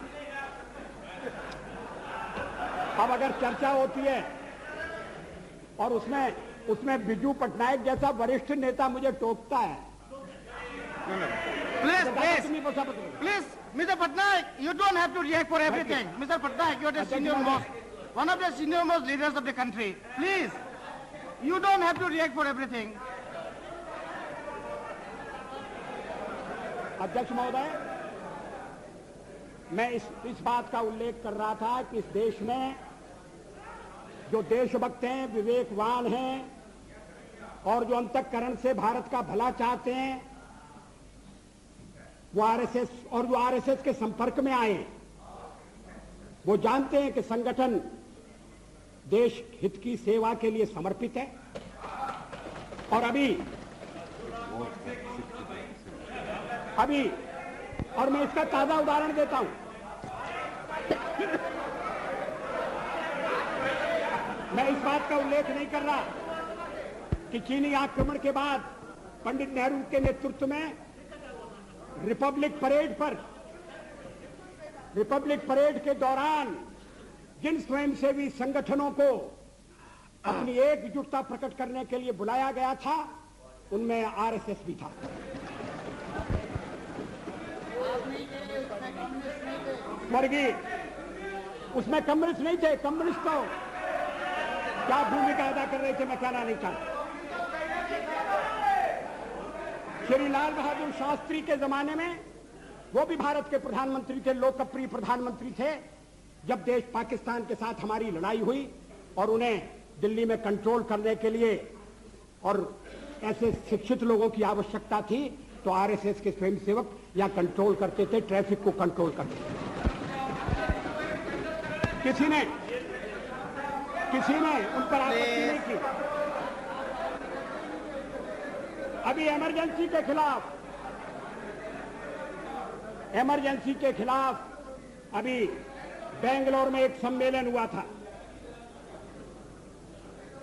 अब अगर चर्चा होती है और उसमें बिजू पटनायक जैसा वरिष्ठ नेता मुझे टोकता है। Please, Mr. Patnaik, you don't have to react for everything. Mr. Patnaik, you are the one of the senior most leaders of the country. Please, you don't have to react for everything. अध्यक्ष महोदय, मैं इस बात का उल्लेख कर रहा था कि इस देश में जो देशभक्त हैं, विवेकवान हैं और जो अंतःकरण से भारत का भला चाहते हैं, वो आरएसएस के संपर्क में आए। वो जानते हैं कि संगठन देश हित की सेवा के लिए समर्पित है। और और मैं इसका ताजा उदाहरण देता हूं। मैं इस बात का उल्लेख नहीं कर रहा कि चीनी आक्रमण के बाद पंडित नेहरू के नेतृत्व में रिपब्लिक परेड के दौरान जिन स्वयंसेवी संगठनों को अपनी एकजुटता प्रकट करने के लिए बुलाया गया था, उनमें आरएसएस भी था। स्वर्गीय, उसमें कम्युनिस्ट नहीं थे। कम्युनिस्ट तो क्या भूमिका अदा कर रहे थे मैं कहना नहीं चाहता। श्री लाल बहादुर शास्त्री के जमाने में वो भी भारत के प्रधानमंत्री थे, लोकप्रिय प्रधानमंत्री थे। जब देश पाकिस्तान के साथ हमारी लड़ाई हुई और उन्हें दिल्ली में कंट्रोल करने के लिए और ऐसे शिक्षित लोगों की आवश्यकता थी, तो आरएसएस के स्वयंसेवक या कंट्रोल करते थे, ट्रैफिक को कंट्रोल करते थे। किसी ने उन पर आपत्ति नहीं की। अभी इमरजेंसी के खिलाफ अभी बेंगलोर में एक सम्मेलन हुआ था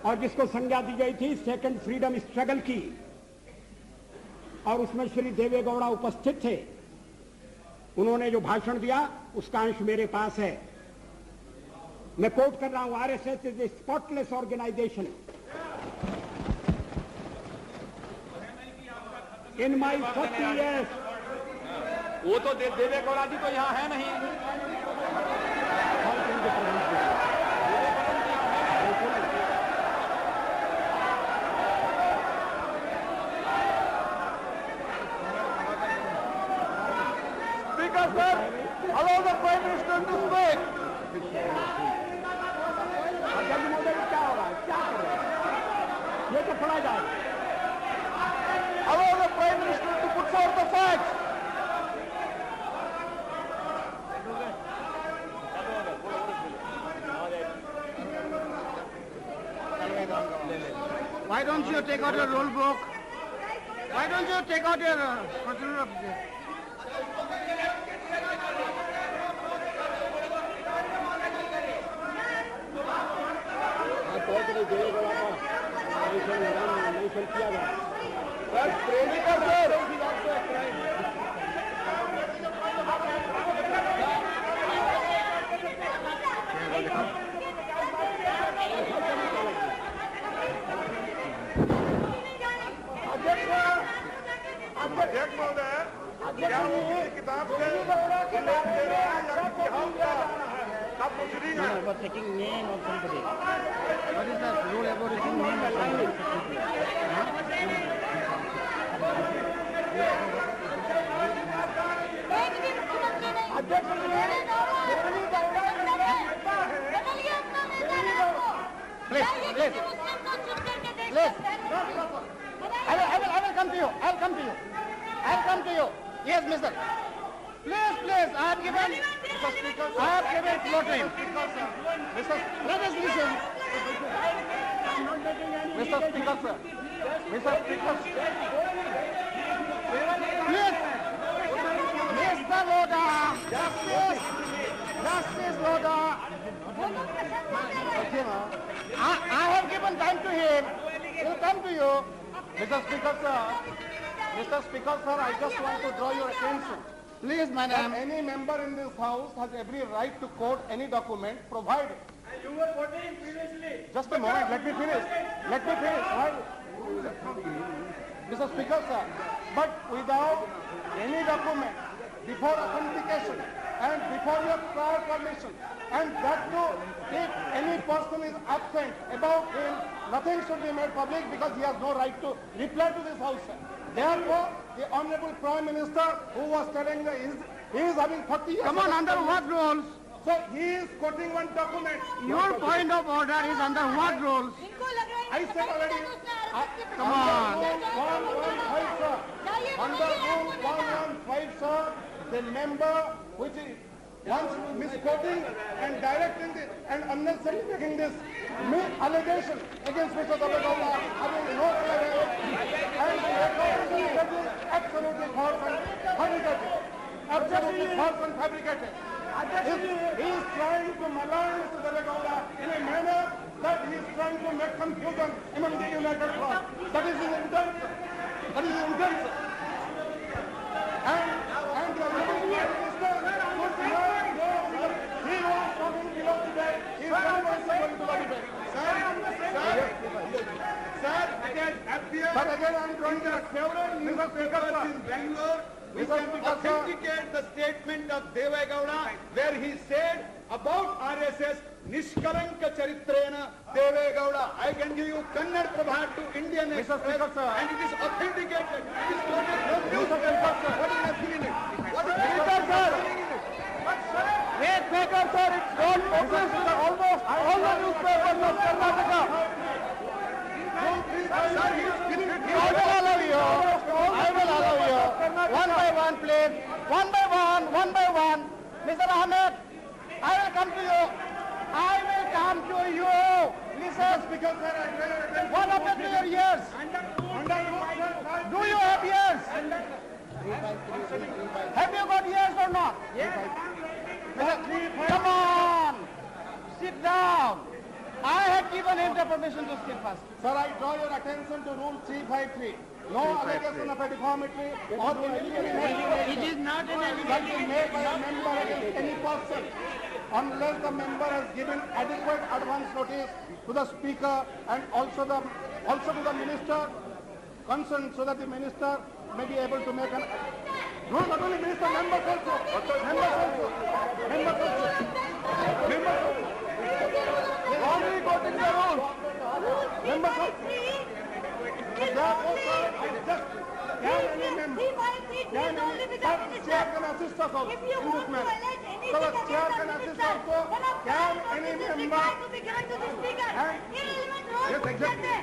और जिसको संज्ञा दी गई थी सेकंड फ्रीडम स्ट्रगल की, और उसमें श्री देवेगौड़ा उपस्थित थे। उन्होंने जो भाषण दिया उसका अंश मेरे पास है। मैं कोट कर रहा हूं, RSS is a spotless organisation. In my 40 years, वो तो देवेगौड़ा जी तो यहाँ है नहीं। Speaker sir, allow the Prime Minister to speak. जल्दी महोदय क्या होगा, क्या करें, ये तो पढ़ा जाए। Allow the Prime Minister to put forth the facts. Why don't you take out your rule book? Why don't you take out your procedure of the... अध्यक्ष महोदय, क्या उनकी किताब से उल्लेख दे रहे हैं या किसी हाउस का सब प्रोसीडिंग है? About taking name of somebody. What is the rule about taking name of somebody? I will come to you. I'll come to you. Yes, mister. Please, I have given floor time. Let us listen. Mr. Speaker, sir. Please. Mr. Loda. Justice Loda. I have given time to him. He'll come to you. Mr. Speaker, sir, I just want to draw your attention. Please, madam. Any member in this house has every right to quote any document provided. You were quoting previously. Just a moment, let me finish. Right? Mr. Speaker, sir, but without any document, before authentication and before your prior permission, and that too, if any person is absent about him, nothing should be made public because he has no right to reply to this house, sir. Therefore, the Honorable Prime Minister, who was telling that he is having 40 years... Come on, under what rules? So, he is quoting one document. Your point of order is under what rules? I said already... Come on. Under Rule 115, sir, the member which is once misquoting and directing this and unnecessarily making this allegation against Mr. Davegaula having no evidence and the recording is absolutely false and fabricated. He is trying to malign Mr. Davegaula in a manner that he is trying to make confusion among the United Front. That is his intent. And the Minister could not go because he was talking below today. He is very much going to the debate. Sir, again I am drawing the favorite Mr. Speaker in Bangalore. We can authenticate the statement of Devegaula where he said about RSS, Nishkalanka Charitrena Devegaula. I can give you Kannada Prabha to Indian Express and it is authenticated. It is quoted from newspaper. What is happening in it? What is happening in it? Wait, Speaker, sir, it's not published in almost all the newspapers of Karnataka. I will allow you. One by one, please. One by one. Mr. Ahmed, I will come to you. Listen, what happened to your ears? Do you have ears? Have you got ears or not? Come on. Sit down. I have given him the permission to speak first. Sir, I draw your attention to Rule 353. No allegation of a deformity or it is not an allegation made by a member against any person unless the member has given adequate advance notice to the Speaker and also to the Minister concerned so that the Minister may be able to make an... No, not only Minister, members also. Only quoting the rules. Members also. Therefore, sir, I just can any member, chair can assist us also in this matter. So the chair can assist also, can any member... Yes, exactly.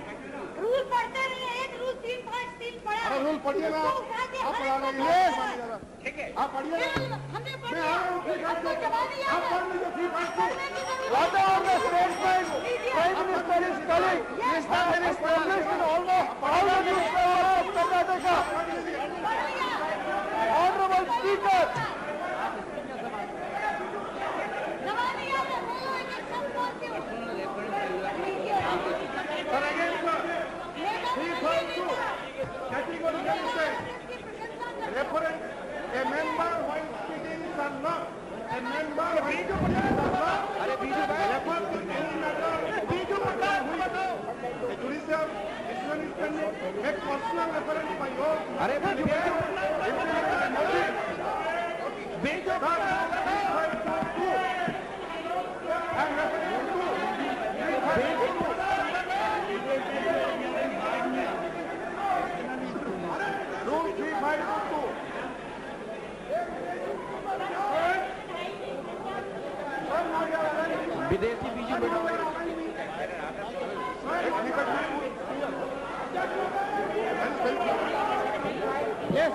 Rule पढ़ते नहीं है, एक रूल 353 पढ़ा। अरे रूल पढ़िए ना, आप पढ़ा रहे हैं। ठीक है। आप पढ़िए ना। हमने मैं आ रहा हूँ 353। आप पढ़ लीजिए 353। What are the statements Prime Minister is telling? Is that established make personal reference by your... अरे Rule 3522. विदेशी बीजी Yes.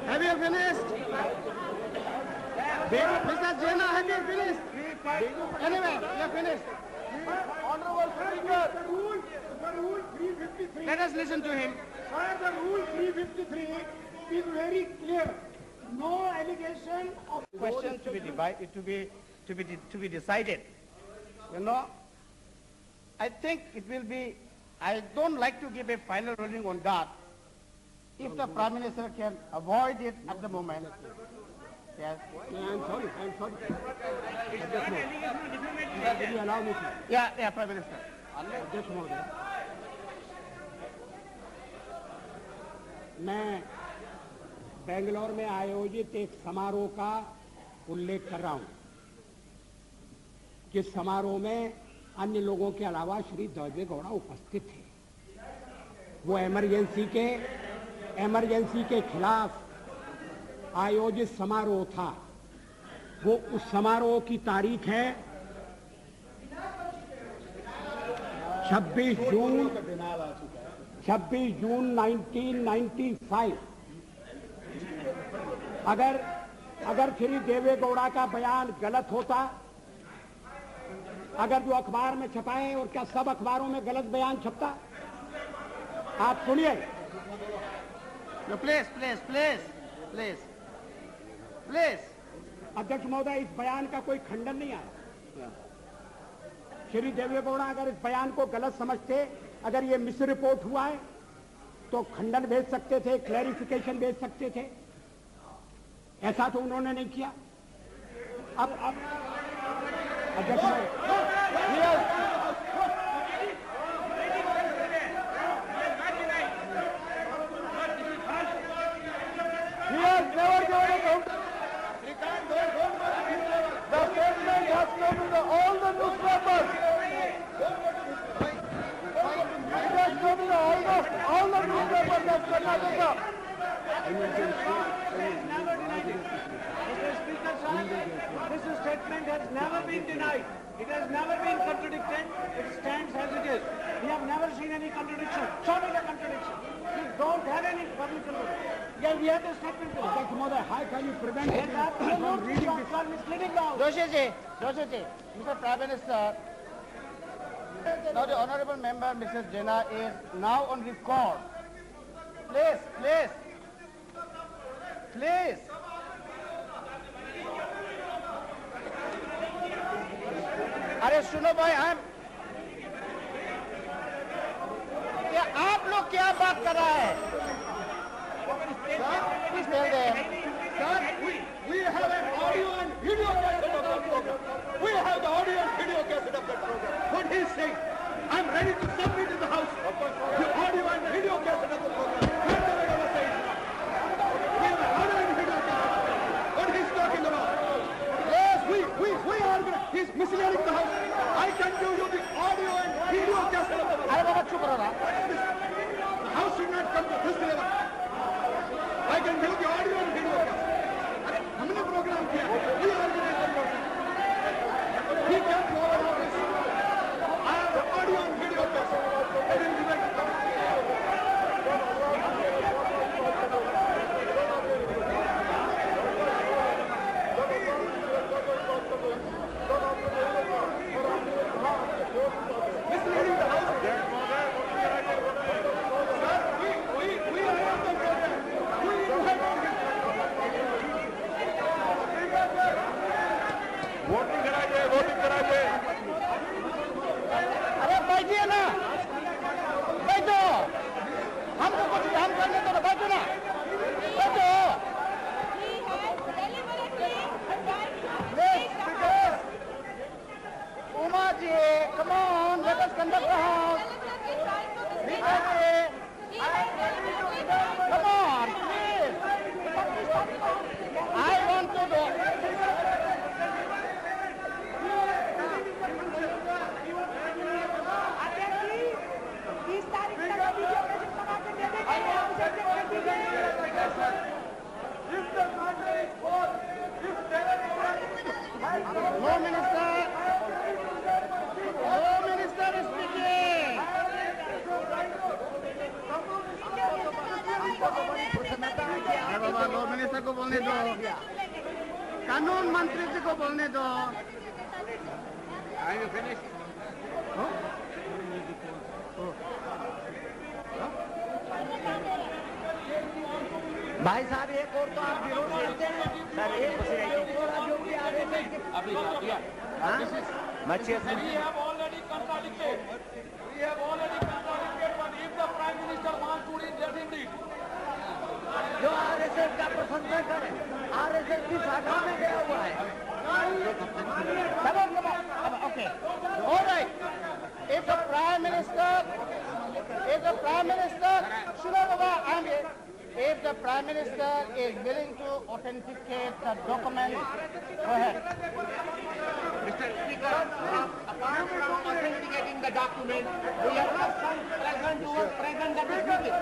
Have you finished? Mr. Jena, have you finished? Anyway, you have finished. Honorable Speaker, the rule 353. Let us listen to him. Sir, the rule 353 is very clear. No allegation of Questions to be divided, to be decided. You know, I think it will be. I don't like to give a final ruling on that. If the Prime Minister can avoid it at the moment. Yes. I'm sorry. Will you allow me to? Yeah, Prime Minister. अध्यक्ष महोदय, मैं बेंगलोर में आयोजित एक समारोह का उल्लेख कर रहा हूं, जिस समारोह में अन्य लोगों के अलावा श्री देवेगौड़ा उपस्थित थे। वो इमरजेंसी के खिलाफ आयोजित समारोह था। वो उस समारोह की तारीख है 26 जून 1995। अगर श्री देवेगौड़ा का बयान गलत होता, अगर जो अखबार में छपा है, और क्या सब अखबारों में गलत बयान छपता? आप सुनिए। No, please. अध्यक्ष महोदय, इस बयान का कोई खंडन नहीं आया। श्री देवेगौड़ा अगर इस बयान को गलत समझते, अगर ये मिस रिपोर्ट हुआ है, तो खंडन भेज सकते थे, क्लैरिफिकेशन भेज सकते थे। ऐसा तो उन्होंने नहीं किया। अब अध्यक्ष the statement has come to all the newspapers. It has come to almost all the newspapers of Karnataka. This statement has never been denied. It has never been contradicted. It stands as it is. We have never seen any contradiction. Show me the contradiction. We don't have any public knowledge. Yeah, we have the statement. अध्यक्ष महोदय, how can you prevent him from reading this? Misleading now. Joshi ji, Mr. Prime Minister, now the honorable member, Mrs. Jena, is now on record. Please. अरे सुनो भाई, क्या आप लोग क्या बात कर रहा है? Please tell them. Sir, we have an audio and video cassette of that program. We have the audio and video cassette of that program. What he is saying, I'm ready to submit in the House the audio and video cassette of the program. What the Vedava says. We have an audio and video cassette. What he is talking about. Yes, we are going to, he is misleading the House. I can give you the audio and video cassette of the program. अरे बाबा चुप रहो ना। The House should not come to this level. I can give the audio and video cassette. हमने प्रोग्राम किया, we organize the program. He can't go over all this. I have the audio and video cassette. Let him debate the topic. Misleading the House. Sir, we are on the program. We have voting कराइए अरे बैठिए कानून मंत्री जी को बोलने दो। Are you finished? भाई साहब एक और तो आप विरोध करते हैं सर, एक और आप जो भी आ रहे थे We have already contradicted. We have already contradicted, but if the Prime Minister wants to read, let him read. जो आरएसएस का प्रशंसा करे, आरएसएस की शाखा में गया हुआ है। Okay. All right. If the Prime Minister, if the Prime Minister is willing to authenticate the document, go ahead. Mr. Speaker, apart from authenticating the document, we have some present who was present at this meeting.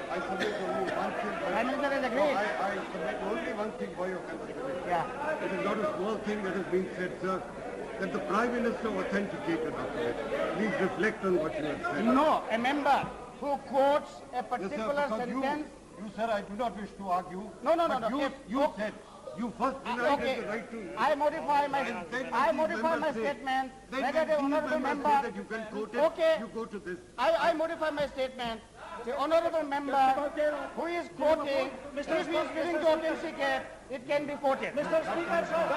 I submit only one thing. Prime Minister is agreed. I submit only one thing for your consideration. Yeah. It is not a small thing that has been said, sir, that the Prime Minister authenticated the document. Please reflect on what you have said. No, a member who quotes a Yes, sir, particular because sentence. you, sir, I do not wish to argue. No. But you said, you first denied Okay. the right to... I modify my And then I these modify my members say- statement. Then Whether the these honourable members member. say that you can quote it, Okay. you go to this. I modify my statement. The honourable member who is quoting, if he is willing to authenticate, it can be quoted. Mr. Speaker, sir,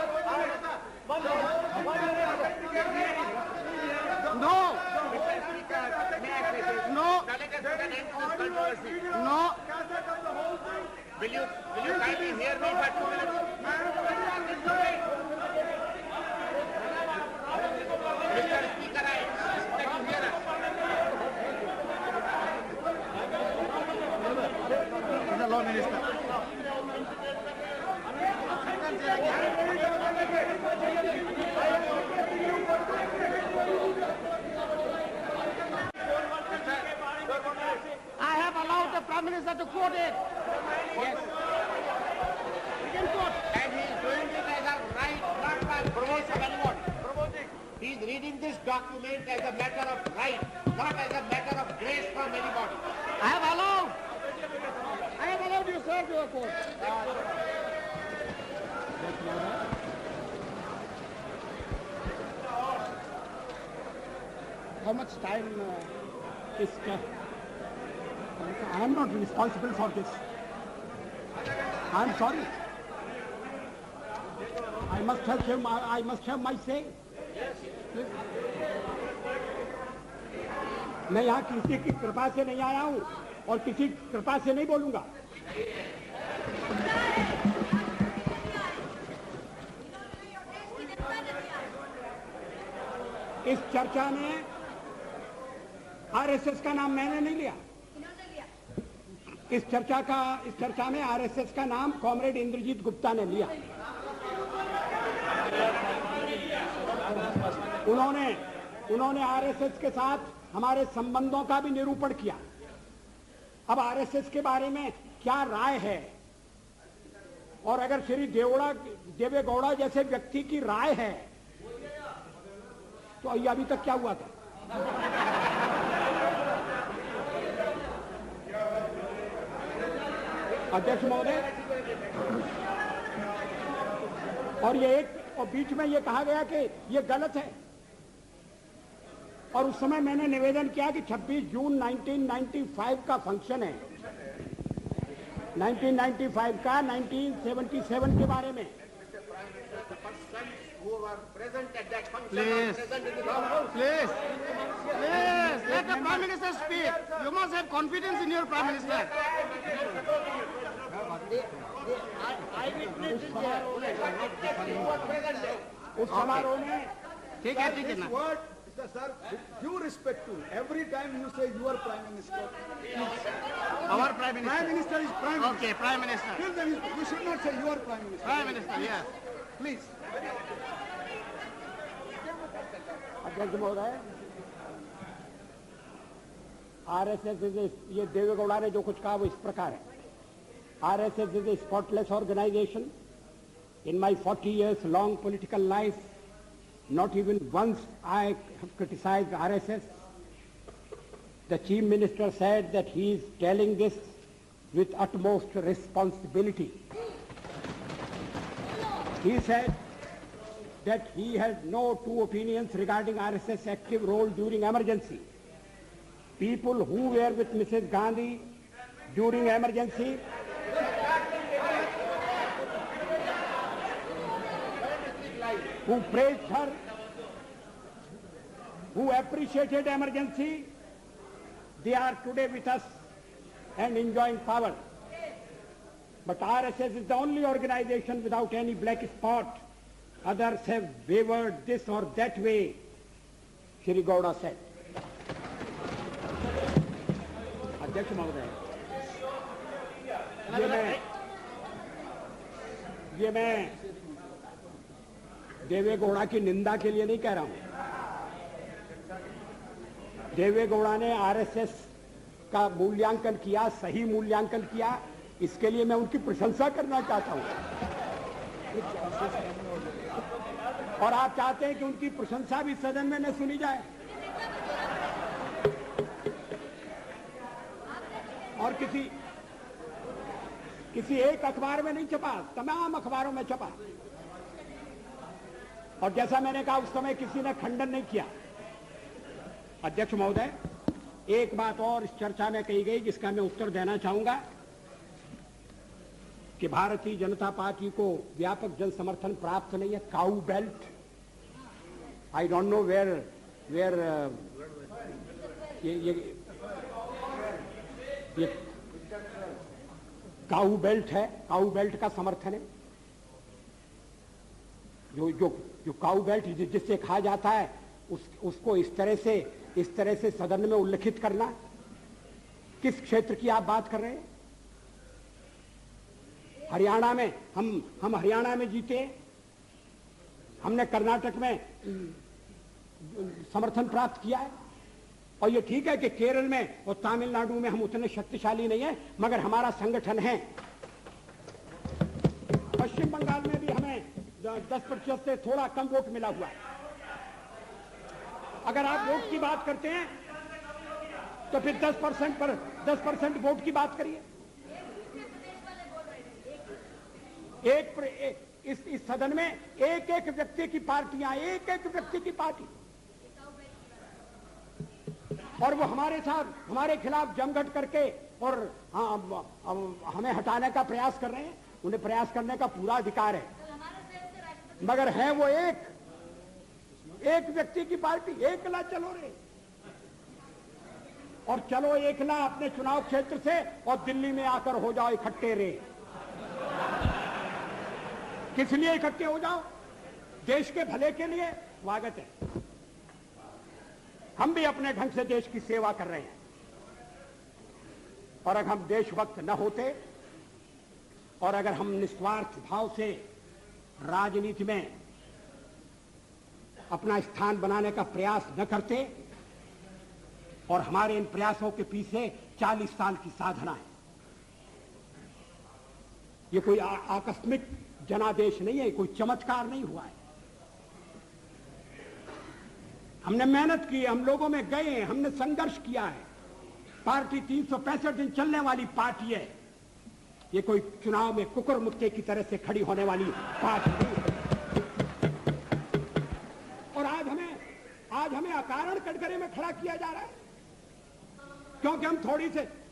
No. No. No. Will you kindly hear me for 2 minutes? Mr. Speaker, I insist that you hear us. The law minister. I have allowed the Prime Minister to quote it. Yes. He can quote. And he is doing it as a right, not by grace of anyone. He is reading this document as a matter of right, not as a matter of grace from anybody. I have allowed you, sir, to quote. How much time? I am not responsible for this. I am sorry. I must have my say. मैं यहाँ किसी की कृपा से नहीं आया हूँ और किसी कृपा से नहीं बोलूंगा। इस चर्चा में आरएसएस का नाम मैंने नहीं लिया। इस चर्चा में आरएसएस का नाम कॉमरेड इंद्रजीत गुप्ता ने लिया। उन्होंने आरएसएस के साथ हमारे संबंधों का भी निरूपण किया। अब आरएसएस के बारे में क्या राय है, और अगर श्री देवेगौड़ा जैसे व्यक्ति की राय है तो ये अभी तक क्या हुआ था? अध्यक्ष महोदय, और बीच में ये कहा गया कि ये गलत है, और उस समय मैंने निवेदन किया कि 26 जून 1995 का फंक्शन है, 1995 का 1977 के बारे में। Who were present at that function Please. are present in the House. Please, let the Prime Minister speak. You must have confidence in your Prime Minister. उस समारोह में ठीक है ना। Word, sir, due respect to every time you say your Prime Minister. Our Prime Minister. Prime Minister is Prime Minister. Okay, Prime Minister. Till then, you should not say your Prime Minister. Prime Minister, yes. Please. अध्यक्ष महोदय, आरएसएस ये देवेगौड़ा ने जो कुछ कहा वो इस प्रकार है। RSS is a spotless organisation. In my 40 years long political life, not even once I have criticized RSS. The Chief Minister said that he is telling this with utmost responsibility. He said that he had no two opinions regarding RSS active role during emergency. People who were with Mrs. Gandhi during emergency who praised her, who appreciated emergency, they are today with us and enjoying power. But RSS is the only organization without any black spot. Others have wavered this or that way, Shri Gowda said. अध्यक्ष महोदय, ये मैं देवे गौड़ा की निंदा के लिए नहीं कह रहा हूं। देवे गौड़ा ने आरएसएस का मूल्यांकन किया, सही मूल्यांकन किया, इसके लिए मैं उनकी प्रशंसा करना चाहता हूं। और आप चाहते हैं कि उनकी प्रशंसा भी सदन में न सुनी जाए और किसी एक अखबार में नहीं छपा, तमाम अखबारों में छपा। और जैसा मैंने कहा उस समय किसी ने खंडन नहीं किया। अध्यक्ष महोदय, एक बात और इस चर्चा में कही गई जिसका मैं उत्तर देना चाहूंगा कि भारतीय जनता पार्टी को व्यापक जन समर्थन प्राप्त नहीं है। Cow belt, I don't know where ये काऊ बेल्ट है, काऊ बेल्ट का समर्थन है। जो काऊ बेल्ट जिससे कहा जाता है उसको इस तरह से सदन में उल्लेखित करना, किस क्षेत्र की आप बात कर रहे हैं? हरियाणा में हम हरियाणा में जीते, हमने कर्नाटक में समर्थन प्राप्त किया है। और ये ठीक है कि केरल में और तमिलनाडु में हम उतने शक्तिशाली नहीं है, मगर हमारा संगठन है। पश्चिम बंगाल में भी हमें 10% से थोड़ा कम वोट मिला हुआ है। अगर आप वोट की बात करते हैं तो फिर 10% वोट की बात करिए। इस सदन में एक एक व्यक्ति की पार्टियां, एक एक व्यक्ति की पार्टी, और वो हमारे साथ हमारे खिलाफ जमघट करके और हमें हटाने का प्रयास कर रहे हैं। उन्हें प्रयास करने का पूरा अधिकार है, मगर है वो एक व्यक्ति की पार्टी। एकला चलो रे, और चलो एकला अपने चुनाव क्षेत्र से और दिल्ली में आकर हो जाओ इकट्ठे रे। किस लिए इकट्ठे हो जाओ? देश के भले के लिए। स्वागत है, हम भी अपने ढंग से देश की सेवा कर रहे हैं। और अगर हम देशभक्त न होते और अगर हम निस्वार्थ भाव से राजनीति में अपना स्थान बनाने का प्रयास न करते, और हमारे इन प्रयासों के पीछे 40 साल की साधना है। ये कोई आकस्मिक जनादेश नहीं है, कोई चमत्कार नहीं हुआ है। हमने मेहनत की, हम लोगों में गए, हमने संघर्ष किया है। पार्टी 365 दिन चलने वाली पार्टी है। ये कोई चुनाव में कुकुर मुक्के की तरह से खड़ी होने वाली पार्टी नहीं है। और आज हमें अकारण कटघरे में खड़ा किया जा रहा है क्योंकि हम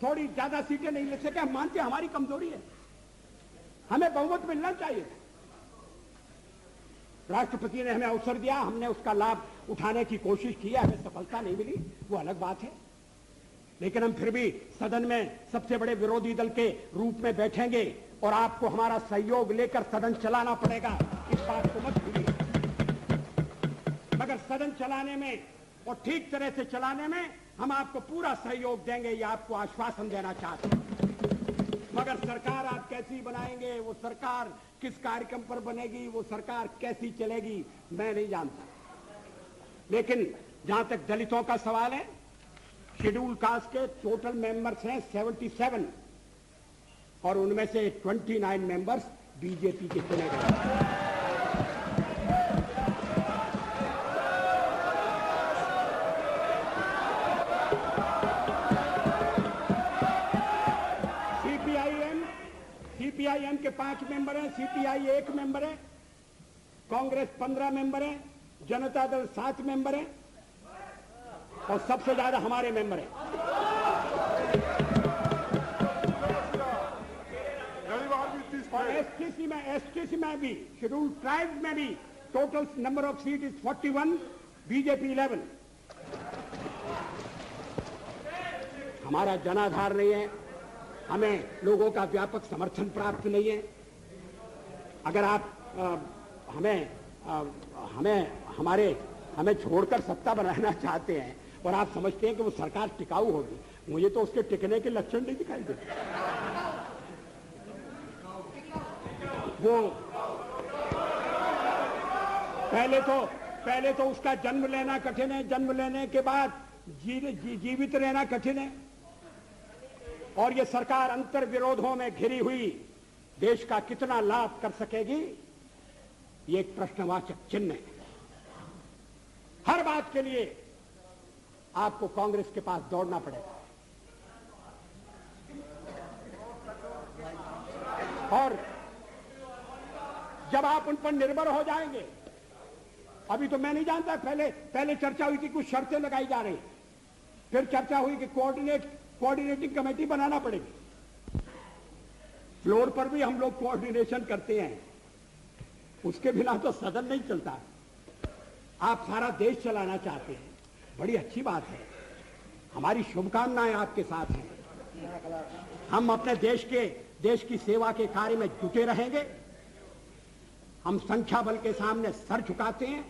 थोड़ी ज्यादा सीटें नहीं ले सके। हम मानते हैं हमारी कमजोरी है, हमें बहुमत मिलना चाहिए। राष्ट्रपति ने हमें अवसर दिया, हमने उसका लाभ उठाने की कोशिश की है, हमें सफलता नहीं मिली, वो अलग बात है। लेकिन हम फिर भी सदन में सबसे बड़े विरोधी दल के रूप में बैठेंगे और आपको हमारा सहयोग लेकर सदन चलाना पड़ेगा, इस बात को मत भूलिए। मगर सदन चलाने में और ठीक तरह से चलाने में हम आपको पूरा सहयोग देंगे, ये आपको आश्वासन देना चाहते हैं। मगर सरकार आप कैसी बनाएंगे, वो सरकार किस कार्यक्रम पर बनेगी, वो सरकार कैसी चलेगी, मैं नहीं जानता। लेकिन जहां तक दलितों का सवाल है, शेड्यूल कास्ट के टोटल मेंबर्स हैं 77 और उनमें से 29 मेंबर्स बीजेपी के चुने गए। सीपीआईएम के 5 मेंबर हैं, सीपीआई 1 मेंबर है, कांग्रेस 15 मेंबर है, जनता दल 7 मेंबर है और सबसे ज्यादा हमारे मेंबर हैं। और एसटीसी में भी, शेड्यूल ट्राइब्स में भी total number of seat is 41, BJP 11। हमारा जनाधार नहीं है, हमें लोगों का व्यापक समर्थन प्राप्त नहीं है। अगर आप हमें छोड़कर सत्ता बनाना चाहते हैं और आप समझते हैं कि वो सरकार टिकाऊ होगी, मुझे तो उसके टिकने के लक्षण नहीं दिखाई देते। वो पहले तो उसका जन्म लेना कठिन है, जन्म लेने के बाद जीवित रहना कठिन है। और ये सरकार अंतर विरोधों में घिरी हुई देश का कितना लाभ कर सकेगी, ये एक प्रश्नवाचक चिन्ह है। हर बात के लिए आपको कांग्रेस के पास दौड़ना पड़ेगा और जब आप उन पर निर्भर हो जाएंगे, अभी तो मैं नहीं जानता, पहले चर्चा हुई थी, कुछ शर्तें लगाई जा रही, फिर चर्चा हुई कि कोऑर्डिनेटिंग कमेटी बनाना पड़ेगी। फ्लोर पर भी हम लोग कोऑर्डिनेशन करते हैं, उसके बिना तो सदन नहीं चलता। आप सारा देश चलाना चाहते हैं, बड़ी अच्छी बात है, हमारी शुभकामनाएं आपके साथ हैं। हम अपने देश की सेवा के कार्य में जुटे रहेंगे। हम संख्या बल के सामने सर झुकाते हैं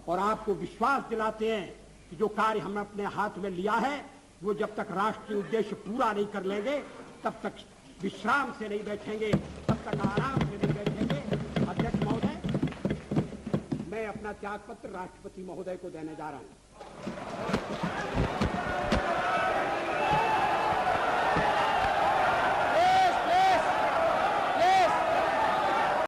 और आपको विश्वास दिलाते हैं कि जो कार्य हमने अपने हाथ में लिया है, वो जब तक राष्ट्रीय उद्देश्य पूरा नहीं कर लेंगे, तब तक विश्राम से नहीं बैठेंगे, तब तक आराम से नहीं बैठेंगे। अध्यक्ष महोदय, मैं अपना त्यागपत्र राष्ट्रपति महोदय को देने जा रहा हूं।